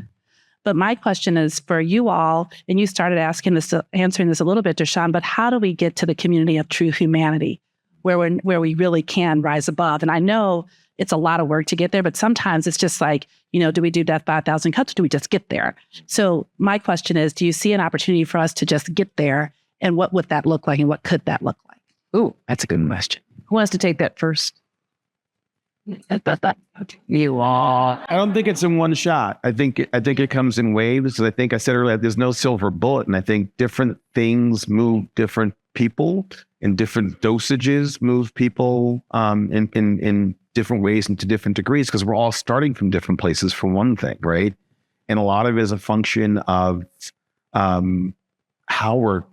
But my question is for you all, and you started answering this a little bit, Duchesne, but how do we get to the community of true humanity where we really can rise above? And I know it's a lot of work to get there, but sometimes it's just like, do we do death by 1,000 cuts, or do we just get there? So my question is, do you see an opportunity for us to just get there? And what would that look like? And what could that look like? Ooh, that's a good question. Who wants to take that first? You all. I don't think it's in one shot. I think it comes in waves. I think I said earlier, there's no silver bullet. And I think different things move different people, and different dosages move people in different ways and to different degrees, because we're all starting from different places, for one thing, right? And a lot of it is a function of how we're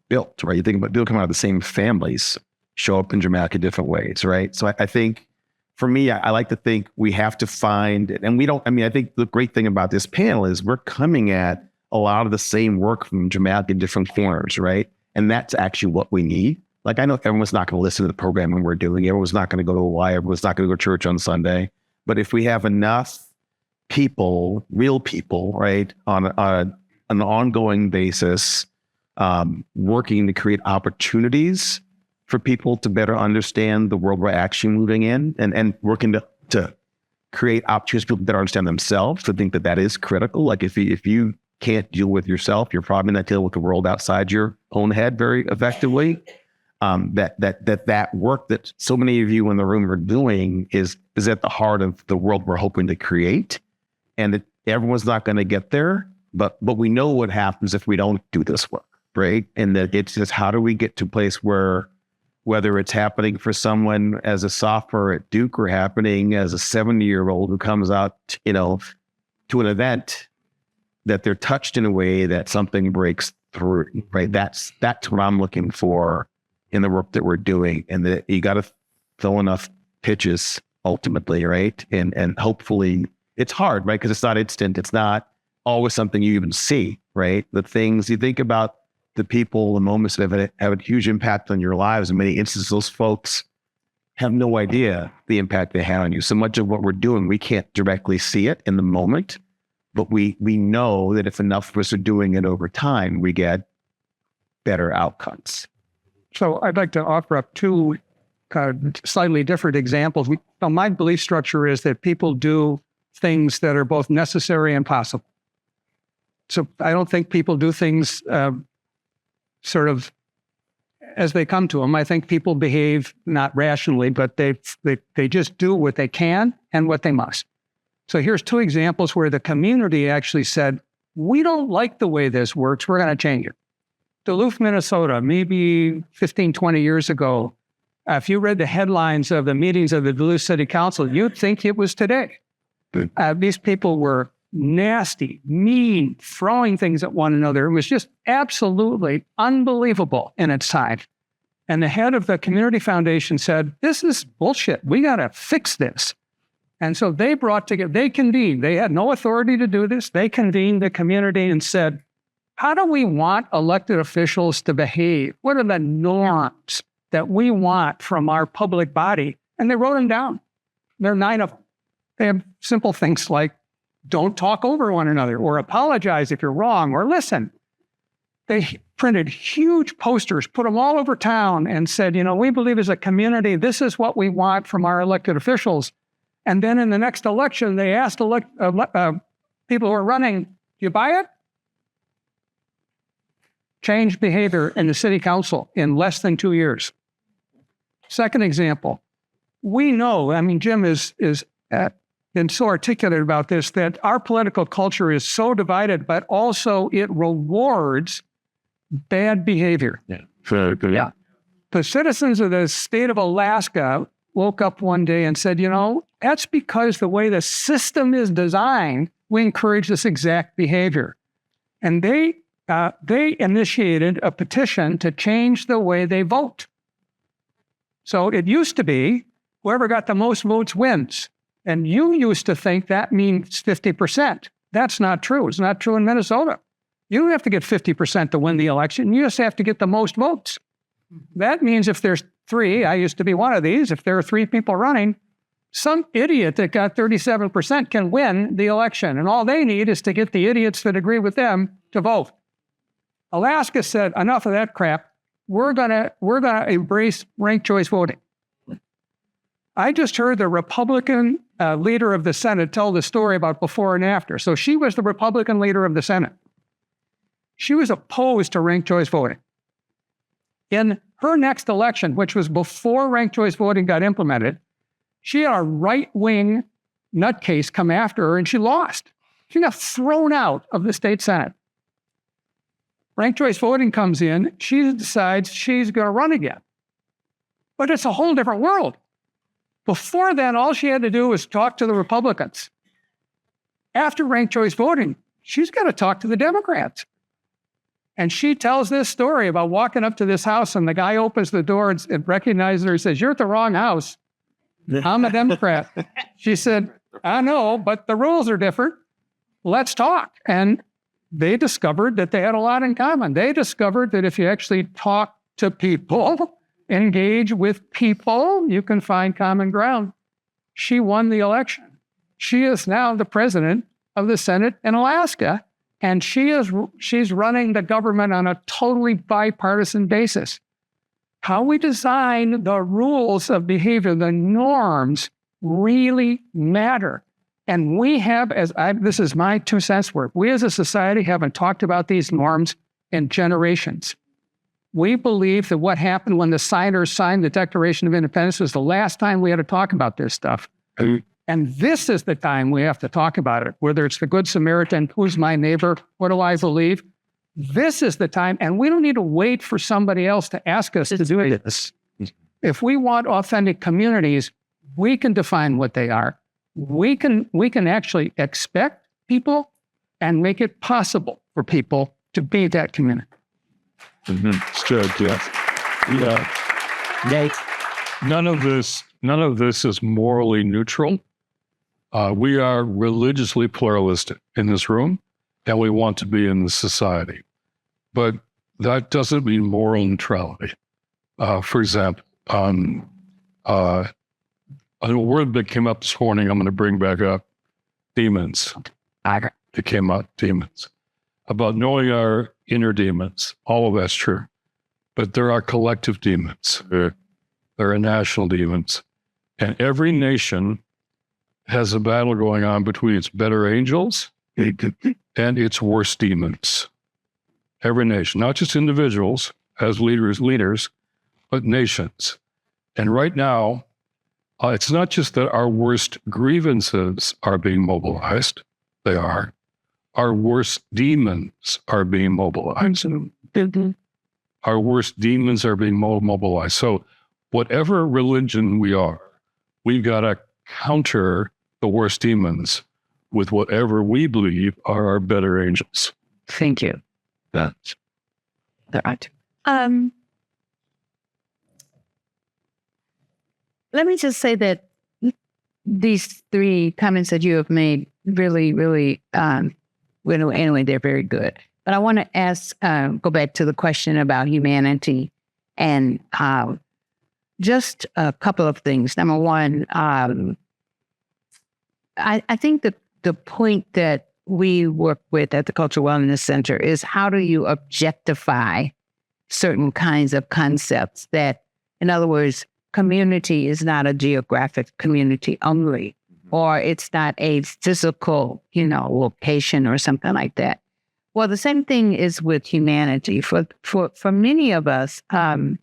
built, right? You think about people coming out of the same families, show up in dramatically different ways, right? So I think, for me, I like to think we have to find, and I think the great thing about this panel is we're coming at a lot of the same work from dramatically different corners, right? And that's actually what we need. Like, I know everyone's not going to listen to the programming we're doing. Everyone's not going to go to a Y. Everyone's not going to go to church on Sunday. But if we have enough people, real people, right, on an ongoing basis, working to create opportunities for people to better understand the world we're actually moving in, and working to create opportunities for people that understand themselves to think that that is critical. Like if you can't deal with yourself, you're probably not dealing with the world outside your own head very effectively. That work that so many of you in the room are doing is at the heart of the world we're hoping to create, and that everyone's not going to get there, but we know what happens if we don't do this work, right? And that it's just how do we get to a place where whether it's happening for someone as a sophomore at Duke or happening as a 70-year-old who comes out, to an event, that they're touched in a way that something breaks through, right? That's what I'm looking for in the work that we're doing, and that you got to throw enough pitches ultimately, right? And hopefully it's hard, right? Because it's not instant. It's not always something you even see, right? The things you think about, the people, the moments that have a huge impact on your lives. In many instances, those folks have no idea the impact they had on you. So much of what we're doing, we can't directly see it in the moment, but we know that if enough of us are doing it over time, we get better outcomes. So I'd like to offer up two slightly different examples. My belief structure is that people do things that are both necessary and possible. So I don't think people do things sort of as they come to them. I think people behave not rationally, but they just do what they can and what they must. So here's two examples where the community actually said, we don't like the way this works. We're going to change it. Duluth, Minnesota, maybe 15, 20 years ago, if you read the headlines of the meetings of the Duluth City Council, you'd think it was today. These people were nasty, mean, throwing things at one another. It was just absolutely unbelievable in its time. And the head of the community foundation said, this is bullshit. We got to fix this. And so they convened. They had no authority to do this. They convened the community and said, how do we want elected officials to behave? What are the norms that we want from our public body? And they wrote them down. There are 9 of them. They have simple things like don't talk over one another, or apologize if you're wrong, or listen. They printed huge posters, put them all over town, and said, we believe as a community, this is what we want from our elected officials. And then in the next election, they asked people who are running, do you buy it? Changed behavior in the city council in less than 2 years. Second example, we know, Jim is been so articulate about this, that our political culture is so divided, but also it rewards bad behavior. Yeah. The citizens of the state of Alaska woke up one day and said, that's because the way the system is designed, we encourage this exact behavior. And they initiated a petition to change the way they vote. So it used to be whoever got the most votes wins. And you used to think that means 50%. That's not true. It's not true in Minnesota. You don't have to get 50% to win the election. You just have to get the most votes. That means if there's 3, I used to be one of these, if there are 3 people running, some idiot that got 37% can win the election. And all they need is to get the idiots that agree with them to vote. Alaska said, enough of that crap. We're gonna embrace ranked choice voting. I just heard the Republican leader of the Senate tell the story about before and after. So she was the Republican leader of the Senate. She was opposed to ranked choice voting. In her next election, which was before ranked choice voting got implemented, she had a right-wing nutcase come after her and she lost. She got thrown out of the state Senate. Ranked choice voting comes in, she decides she's going to run again. But it's a whole different world. Before then, all she had to do was talk to the Republicans. After ranked choice voting, she's got to talk to the Democrats. And she tells this story about walking up to this house and the guy opens the door and recognizes her and says, you're at the wrong house. I'm a Democrat. She said, I know, but the rules are different. Let's talk. And they discovered that they had a lot in common. They discovered that if you actually talk to people, engage with people, you can find common ground. She won the election. She is now the president of the Senate in Alaska, and she's running the government on a totally bipartisan basis. How we design the rules of behavior, the norms, really matter. And we have, this is my 2 cents worth, we as a society haven't talked about these norms in generations. We believe that what happened when the signers signed the Declaration of Independence was the last time we had to talk about this stuff. And this is the time we have to talk about it, whether it's the Good Samaritan, who's my neighbor, what do I believe? This is the time, and we don't need to wait for somebody else to ask us to do this. If we want authentic communities, we can define what they are. We can actually expect people and make it possible for people to be that community. It's good, yes. Yeah. None of this is morally neutral. We are religiously pluralistic in this room, and we want to be in the society. But that doesn't mean moral neutrality. For example, a word that came up this morning, I'm going to bring back up, demons. It came out, demons. About knowing our inner demons. All of that's true. But there are collective demons. There are national demons. And every nation has a battle going on between its better angels and its worst demons. Every nation, not just individuals as leaders, but nations. And right now, it's not just that our worst grievances are being mobilized. They are. Our worst demons are being mobilized. Our worst demons are being mobilized. So whatever religion we are, we've got to counter the worst demons with whatever we believe are our better angels. Thank you. That's Let me just say that these 3 comments that you have made really, anyway, they're very good. But I want to ask, go back to the question about humanity and just a couple of things. Number one, I think that the point that we work with at the Cultural Wellness Center is how do you objectify certain kinds of concepts that, in other words, community is not a geographic community only, or it's not a physical, location or something like that. Well, the same thing is with humanity. For many of us, I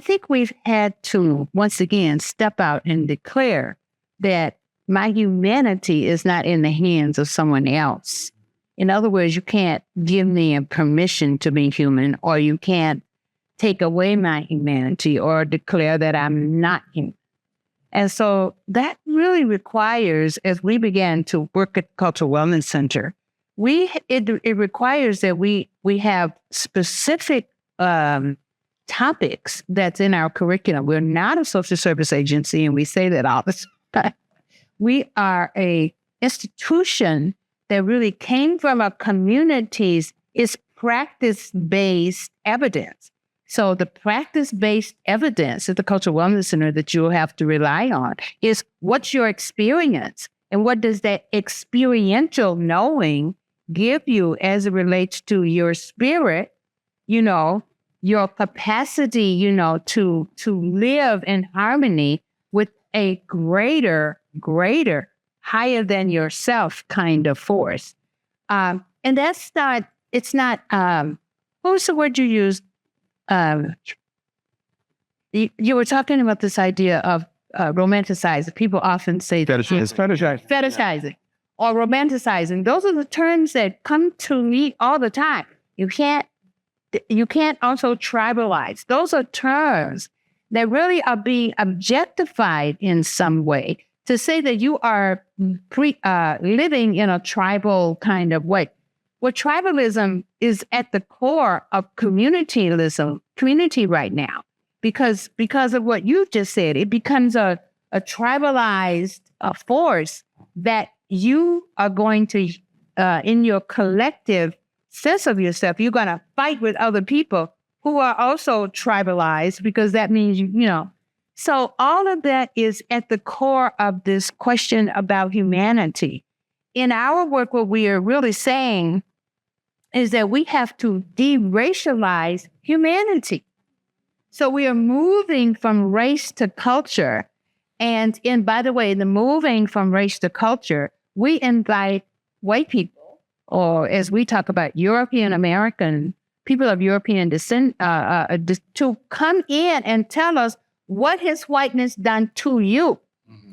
think we've had to, once again, step out and declare that my humanity is not in the hands of someone else. In other words, you can't give me a permission to be human, or you can't take away my humanity or declare that I'm not human. And so that really requires, as we began to work at the Cultural Wellness Center, it requires that we have specific topics that's in our curriculum. We're not a social service agency, and we say that all the time. We are a institution that really came from our communities. Is practice-based evidence. So the practice-based evidence at the Cultural Wellness Center that you'll have to rely on is what's your experience, and what does that experiential knowing give you as it relates to your spirit, your capacity, to live in harmony with a greater, higher than yourself kind of force. And that's not, it's not, what was the word you used? You were talking about this idea of romanticizing. People often say fetishizing or romanticizing. Those are the terms that come to me all the time. You can't also tribalize. Those are terms that really are being objectified in some way to say that you are living in a tribal kind of way. Well, tribalism is at the core of community right now, because of what you just said. It becomes a tribalized force that you are going to, in your collective sense of yourself, you're going to fight with other people who are also tribalized, because that means, So all of that is at the core of this question about humanity. In our work, what we are really saying is that we have to de-racialize humanity. So we are moving from race to culture, And by the way, the moving from race to culture, we invite white people, or as we talk about European American, people of European descent, to come in and tell us what has whiteness done to you.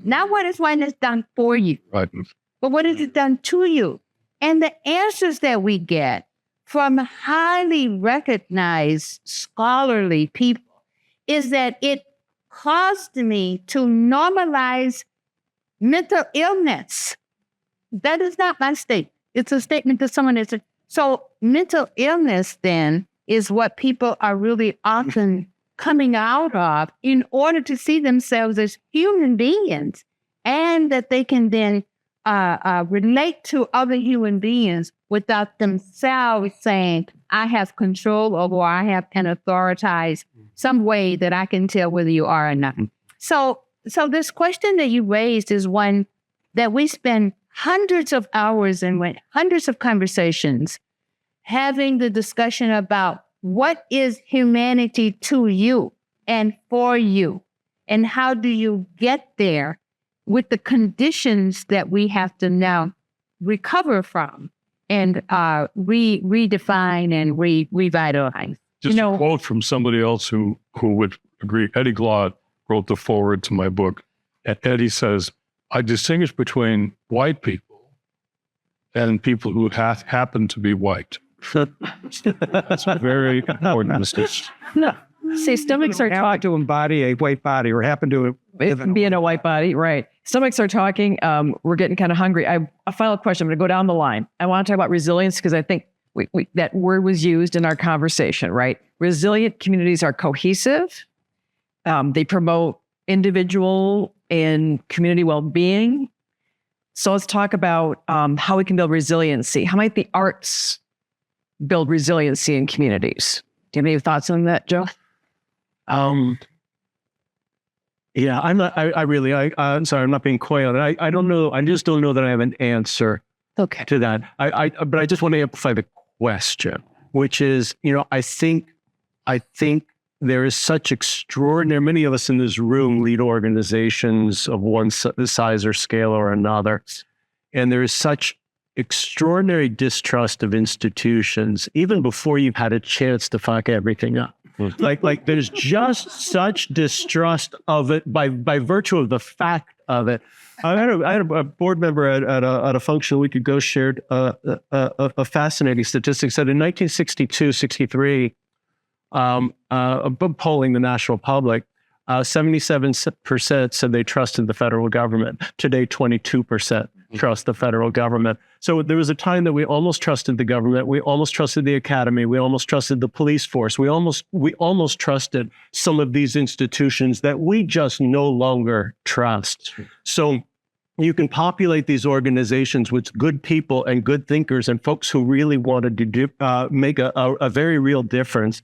Not what has whiteness done for you, Right. but what has it done to you? And the answers that we get from highly recognized scholarly people is that it caused me to normalize mental illness. That is not my statement. It's a statement that someone is. So mental illness then is what people are really often coming out of in order to see themselves as human beings, and that they can then relate to other human beings without themselves saying, I have control over, or I have an authorized some way that I can tell whether you are or not. So this question that you raised is one that we spend hundreds of hours and hundreds of conversations having the discussion about what is humanity to you and for you, and how do you get there with the conditions that we have to now recover from and redefine and revitalize. Just a quote from somebody else who would agree. Eddie Glaude wrote the foreword to my book. And Eddie says, I distinguish between white people and people who happen to be white. That's a very important distinction. No. See, stomachs are Happen to embody a white body, or happen to be in a white body, right? Stomachs are talking. We're getting kind of hungry. A final question. I'm going to go down the line. I want to talk about resilience because I think that word was used in our conversation, right? Resilient communities are cohesive. They promote individual and community well-being. So let's talk about how we can build resiliency. How might the arts build resiliency in communities? Do you have any thoughts on that, Joe? Yeah, I'm not. I'm sorry. I'm not being coy on it. I don't know. I just don't know that I have an answer to that. But I just want to amplify the question, which is, I think there is such extraordinary. Many of us in this room lead organizations of one size or scale or another, and there is such extraordinary distrust of institutions, even before you've had a chance to fuck everything up. Like there's just such distrust of it by virtue of the fact of it. I had a board member at a function a week ago shared a fascinating statistic. Said in 1962, 63, polling the national public, 77% said they trusted the federal government. Today, 22% trust the federal government. So there was a time that we almost trusted the government. We almost trusted the academy. We almost trusted the police force. We almost trusted some of these institutions that we just no longer trust. So you can populate these organizations with good people and good thinkers and folks who really wanted to make a very real difference.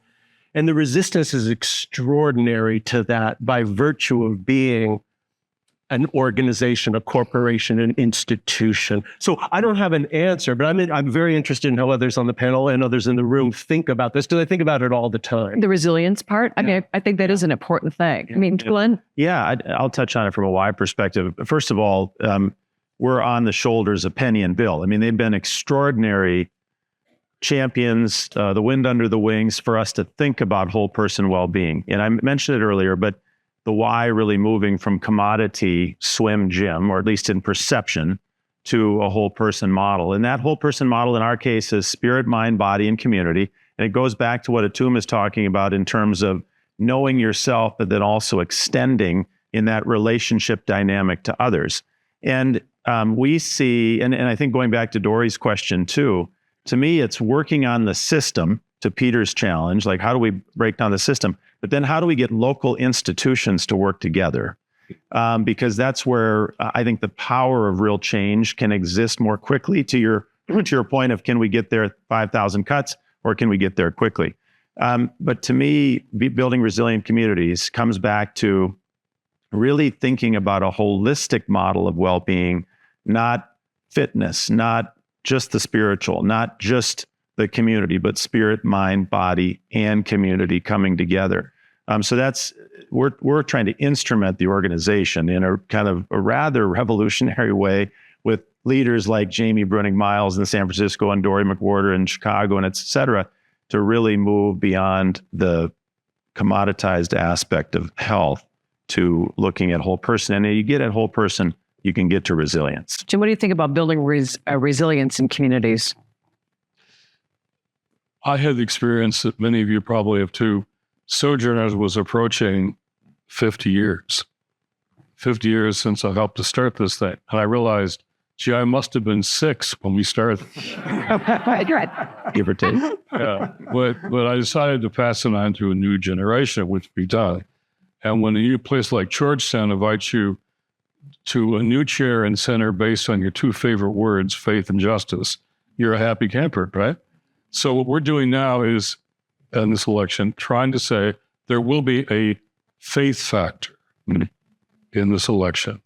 And the resistance is extraordinary to that by virtue of being an organization, a corporation, an institution. So I don't have an answer, but I'm very interested in how others on the panel and others in the room think about this, because I think about it all the time. The resilience part, I mean, I think that is an important thing. I mean, Glenn? Yeah, I'll touch on it from a wide perspective. First of all, we're on the shoulders of Penny and Bill. I mean, they've been extraordinary champions, the wind under the wings for us to think about whole person well-being. And I mentioned it earlier, but the why really moving from commodity swim gym, or at least in perception, to a whole person model. And that whole person model in our case is spirit, mind, body, and community. And it goes back to what Atum is talking about in terms of knowing yourself, but then also extending in that relationship dynamic to others. And we see, and I think going back to Dory's question too, to me, it's working on the system, to Peter's challenge, like how do we break down the system? But then how do we get local institutions to work together? Because that's where I think the power of real change can exist more quickly. To your point of, can we get there 5,000 cuts, or can we get there quickly? But to me, building resilient communities comes back to really thinking about a holistic model of well-being, not fitness, not just the spiritual, not just the community, but spirit, mind, body, and community coming together. So we're trying to instrument the organization in a kind of a rather revolutionary way with leaders like Jamie Bruning-Miles in San Francisco and Dory McWhorter in Chicago and et cetera, to really move beyond the commoditized aspect of health to looking at whole person. And you get at whole person, you can get to resilience. Jim, what do you think about building resilience in communities? I had the experience that many of you probably have too. Sojourners was approaching 50 years. 50 years since I helped to start this thing. And I realized, gee, I must have been 6 when we started. Give or take. Yeah. But I decided to pass it on to a new generation, which we done. And when a new place like Georgetown invites you to a new chair and center based on your 2 favorite words, faith and justice, you're a happy camper, right? So what we're doing now is, in this election, trying to say there will be a faith factor in this election.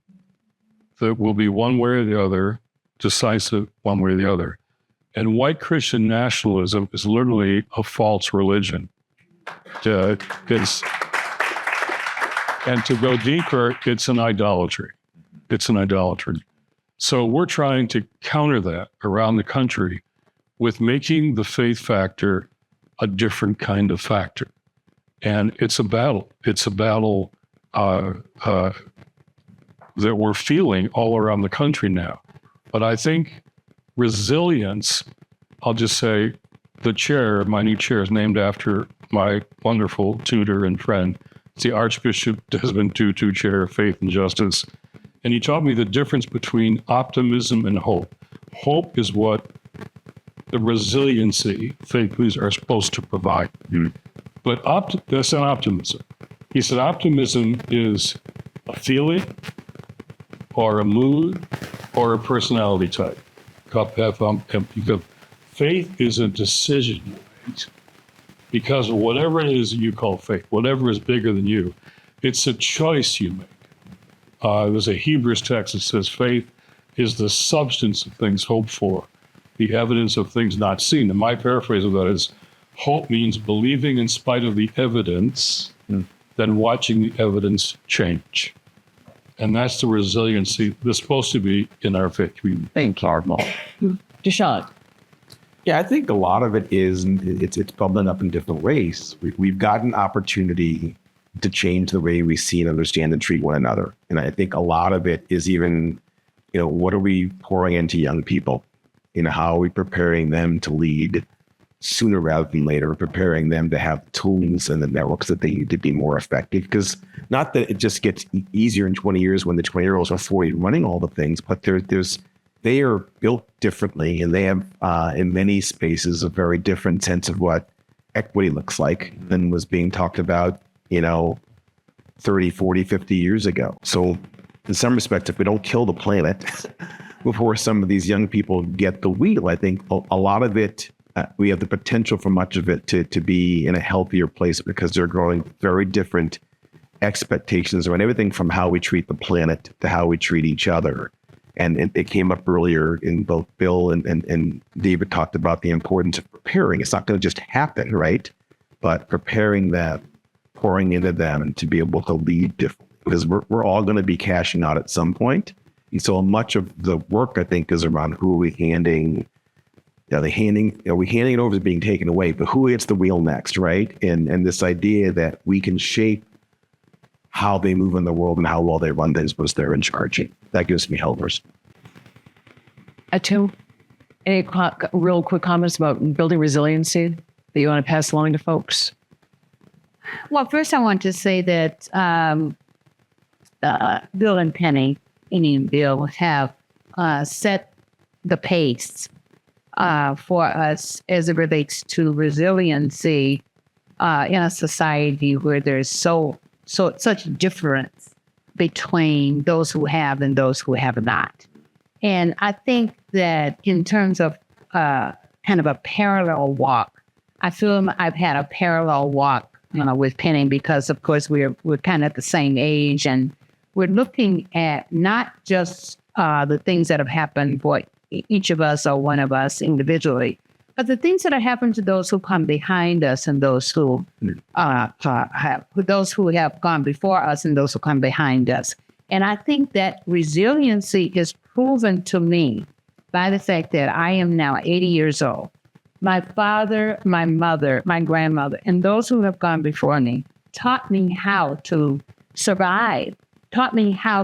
There will be one way or the other, decisive one way or the other. And white Christian nationalism is literally a false religion. And to go deeper, it's an idolatry. It's an idolatry. So we're trying to counter that around the country with making the faith factor a different kind of factor. And it's a battle. It's a battle that we're feeling all around the country now. But I think resilience, I'll just say the chair, my new chair, is named after my wonderful tutor and friend. It's the Archbishop Desmond Tutu Chair of Faith and Justice. And he taught me the difference between optimism and hope. Hope is what the resiliency faiths are supposed to provide. But that's not optimism. He said optimism is a feeling or a mood or a personality type. Faith is a decision you make. Because whatever it is you call faith, whatever is bigger than you, it's a choice you make. There's a Hebrews text that says faith is the substance of things hoped for, the evidence of things not seen. And my paraphrase of that is, hope means believing in spite of the evidence, then watching the evidence change. And that's the resiliency that's supposed to be in our faith community. Thank you. Duchesne. Yeah, I think a lot of it is, it's bubbling up in different ways. We've got an opportunity to change the way we see and understand and treat one another. And I think a lot of it is even, what are we pouring into young people? How are we preparing them to lead sooner rather than later, preparing them to have tools and the networks that they need to be more effective? Because not that it just gets easier in 20 years when the 20-year-olds are 40 running all the things, but they are built differently, and they have, in many spaces, a very different sense of what equity looks like than was being talked about, 30, 40, 50 years ago. So in some respects, if we don't kill the planet before some of these young people get the wheel, I think a lot of it, we have the potential for much of it to be in a healthier place, because they're growing very different expectations around everything from how we treat the planet to how we treat each other. And it came up earlier in both Bill and David talked about the importance of preparing. It's not going to just happen, right? But preparing them, pouring into them, and to be able to lead differently, because we're all going to be cashing out at some point. And so much of the work, I think, is around who are we handing. Are we handing it over to being taken away? But who gets the wheel next, right? And this idea that we can shape how they move in the world and how well they run things once they're in charge. That gives me helpers. Atum, any real quick comments about building resiliency that you want to pass along to folks? Well, first I want to say that Bill and Penny, and Bill, have set the pace for us as it relates to resiliency in a society where there's such difference between those who have and those who have not. And I think that in terms of kind of a parallel walk, I feel I've had a parallel walk with Penny, because of course we're kind of at the same age, and we're looking at not just the things that have happened for each of us or one of us individually, But the things that are happening to those who come behind us and those who have gone before us and those who come behind us. And I think that resiliency is proven to me by the fact that I am now 80 years old. My father, my mother, my grandmother, and those who have gone before me taught me how to survive, taught me how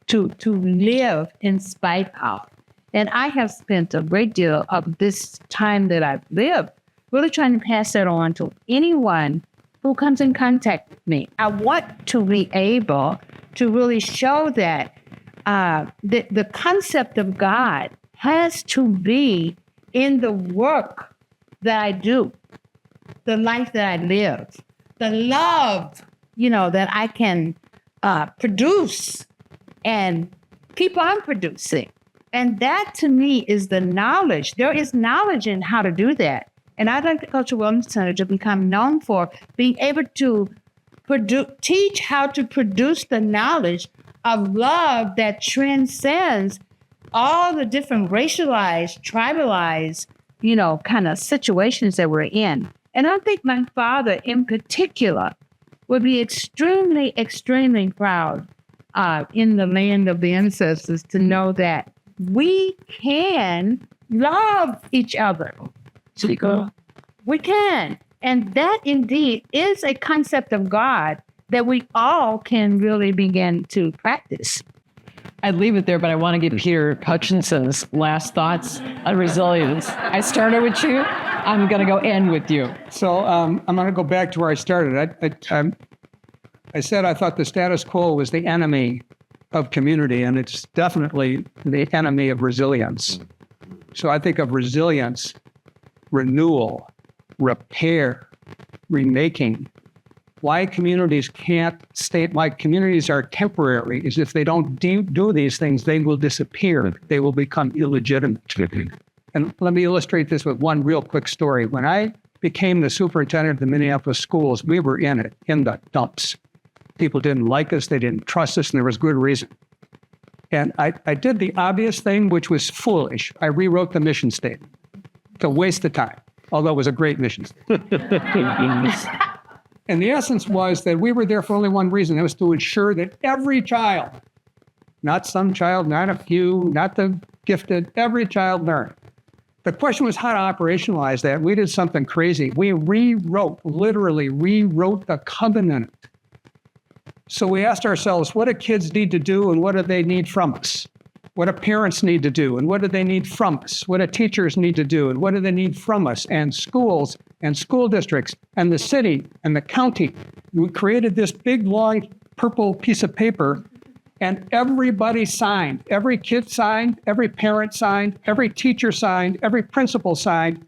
to live in spite of. And I have spent a great deal of this time that I've lived really trying to pass that on to anyone who comes in contact with me. I want to be able to really show that the concept of God has to be in the work that I do, the life that I live, the love, that I can produce and keep on producing. And that to me is the knowledge. There is knowledge in how to do that. And I'd like the Cultural Wellness Center to become known for being able to teach how to produce the knowledge of love that transcends all the different racialized, tribalized, kind of situations that we're in. And I think my father in particular would be extremely, extremely proud in the land of the ancestors to know that we can love each other. We can. And that indeed is a concept of God that we all can really begin to practice. I'd leave it there, but I want to get Peter Hutchinson's last thoughts on resilience. I started with you. I'm going to go end with you. So I'm going to go back to where I started. I said I thought the status quo was the enemy of community, and it's definitely the enemy of resilience. So I think of resilience, renewal, repair, remaking. Why communities can't stay, why communities are temporary is if they don't do these things, they will disappear. They will become illegitimate. And let me illustrate this with one real quick story. When I became the superintendent of the Minneapolis schools, we were in the dumps. People didn't like us, they didn't trust us, and there was good reason. And I did the obvious thing, which was foolish. I rewrote the mission statement. It's a waste of time, although it was a great mission statement. And the essence was that we were there for only one reason. That was to ensure that every child, not some child, not a few, not the gifted, every child learned. The question was how to operationalize that. We did something crazy. We literally rewrote the covenant. So we asked ourselves, what do kids need to do and what do they need from us? What do parents need to do and what do they need from us? What do teachers need to do and what do they need from us? And schools and school districts and the city and the county. We created this big, long, purple piece of paper and everybody signed. Every kid signed, every parent signed, every teacher signed, every principal signed.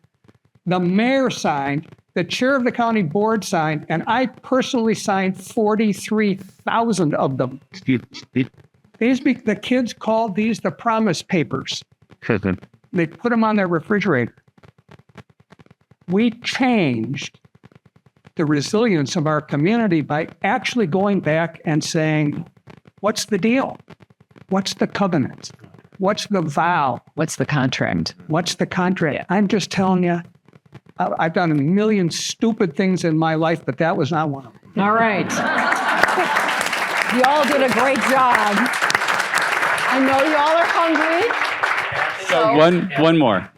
The mayor signed. The chair of the county board signed, and I personally signed 43,000 of them. The kids called these the promise papers. They put them on their refrigerator. We changed the resilience of our community by actually going back and saying, what's the deal? What's the covenant? What's the vow? What's the contract? What's the contract? Yeah. I'm just telling you, I've done a million stupid things in my life, but that was not one of them. All right. You all did a great job. I know you all are hungry. So one more.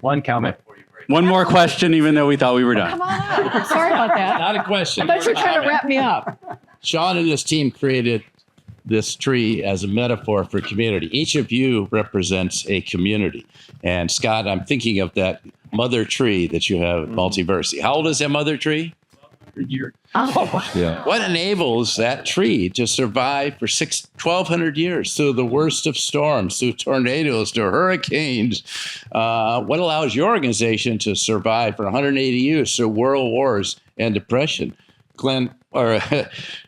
One comment. One more question, even though we thought we were done. Come on up. Sorry about that. Not a question. I thought you were trying to wrap me up. Sean and his team created this tree as a metaphor for community. Each of you represents a community. And Scott, I'm thinking of that mother tree that you have at Multiversity. How old is that mother tree? Oh. Yeah. What enables that tree to survive for 1,200 years through the worst of storms, through tornadoes, to hurricanes? What allows your organization to survive for 180 years through world wars and depression? Glenn, or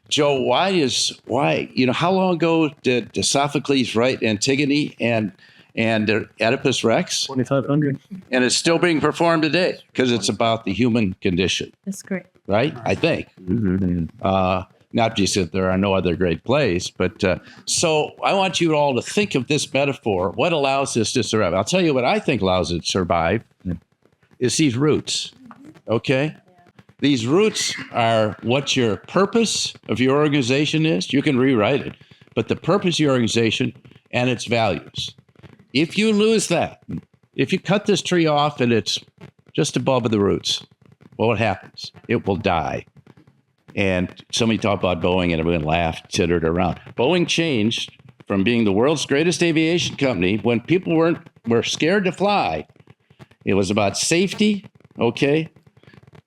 Joe, how long ago did Sophocles write Antigone and Oedipus Rex? 2,500. And it's still being performed today because it's about the human condition. That's great. Right? I think. Not just that there are no other great plays, but so I want you all to think of this metaphor. What allows this to survive? I'll tell you what I think allows it to survive is these roots, okay? These roots are what your purpose of your organization is. You can rewrite it, but the purpose of your organization and its values. If you lose that, if you cut this tree off and it's just above the roots, well, what happens? It will die. And somebody talked about Boeing and everyone laughed, tittered around. Boeing changed from being the world's greatest aviation company when people were scared to fly. It was about safety, okay,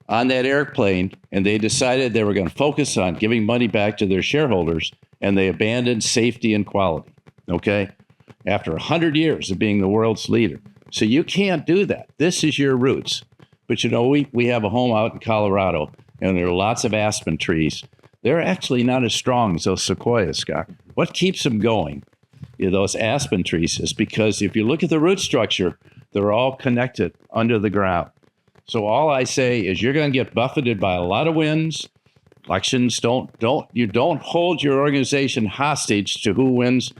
on that airplane, and they decided they were going to focus on giving money back to their shareholders, and they abandoned safety and quality, okay, after 100 years of being the world's leader. So you can't do that. This is your roots. But you know, we have a home out in Colorado, and there are lots of aspen trees. They're actually not as strong as those sequoias, Scott. What keeps them going, those aspen trees, is because if you look at the root structure, they're all connected under the ground. So all I say is you're going to get buffeted by a lot of winds. Elections don't hold your organization hostage to who wins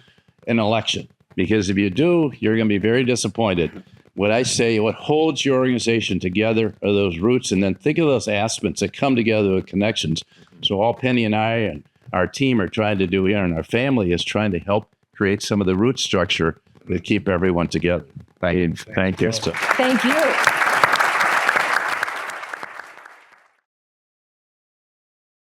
an election, because if you do, you're going to be very disappointed. What I say, what holds your organization together are those roots, and then think of those aspens that come together with connections. So all Penny and I and our team are trying to do here, and our family is trying to help create some of the root structure that keep everyone together. Thank you. Thank you.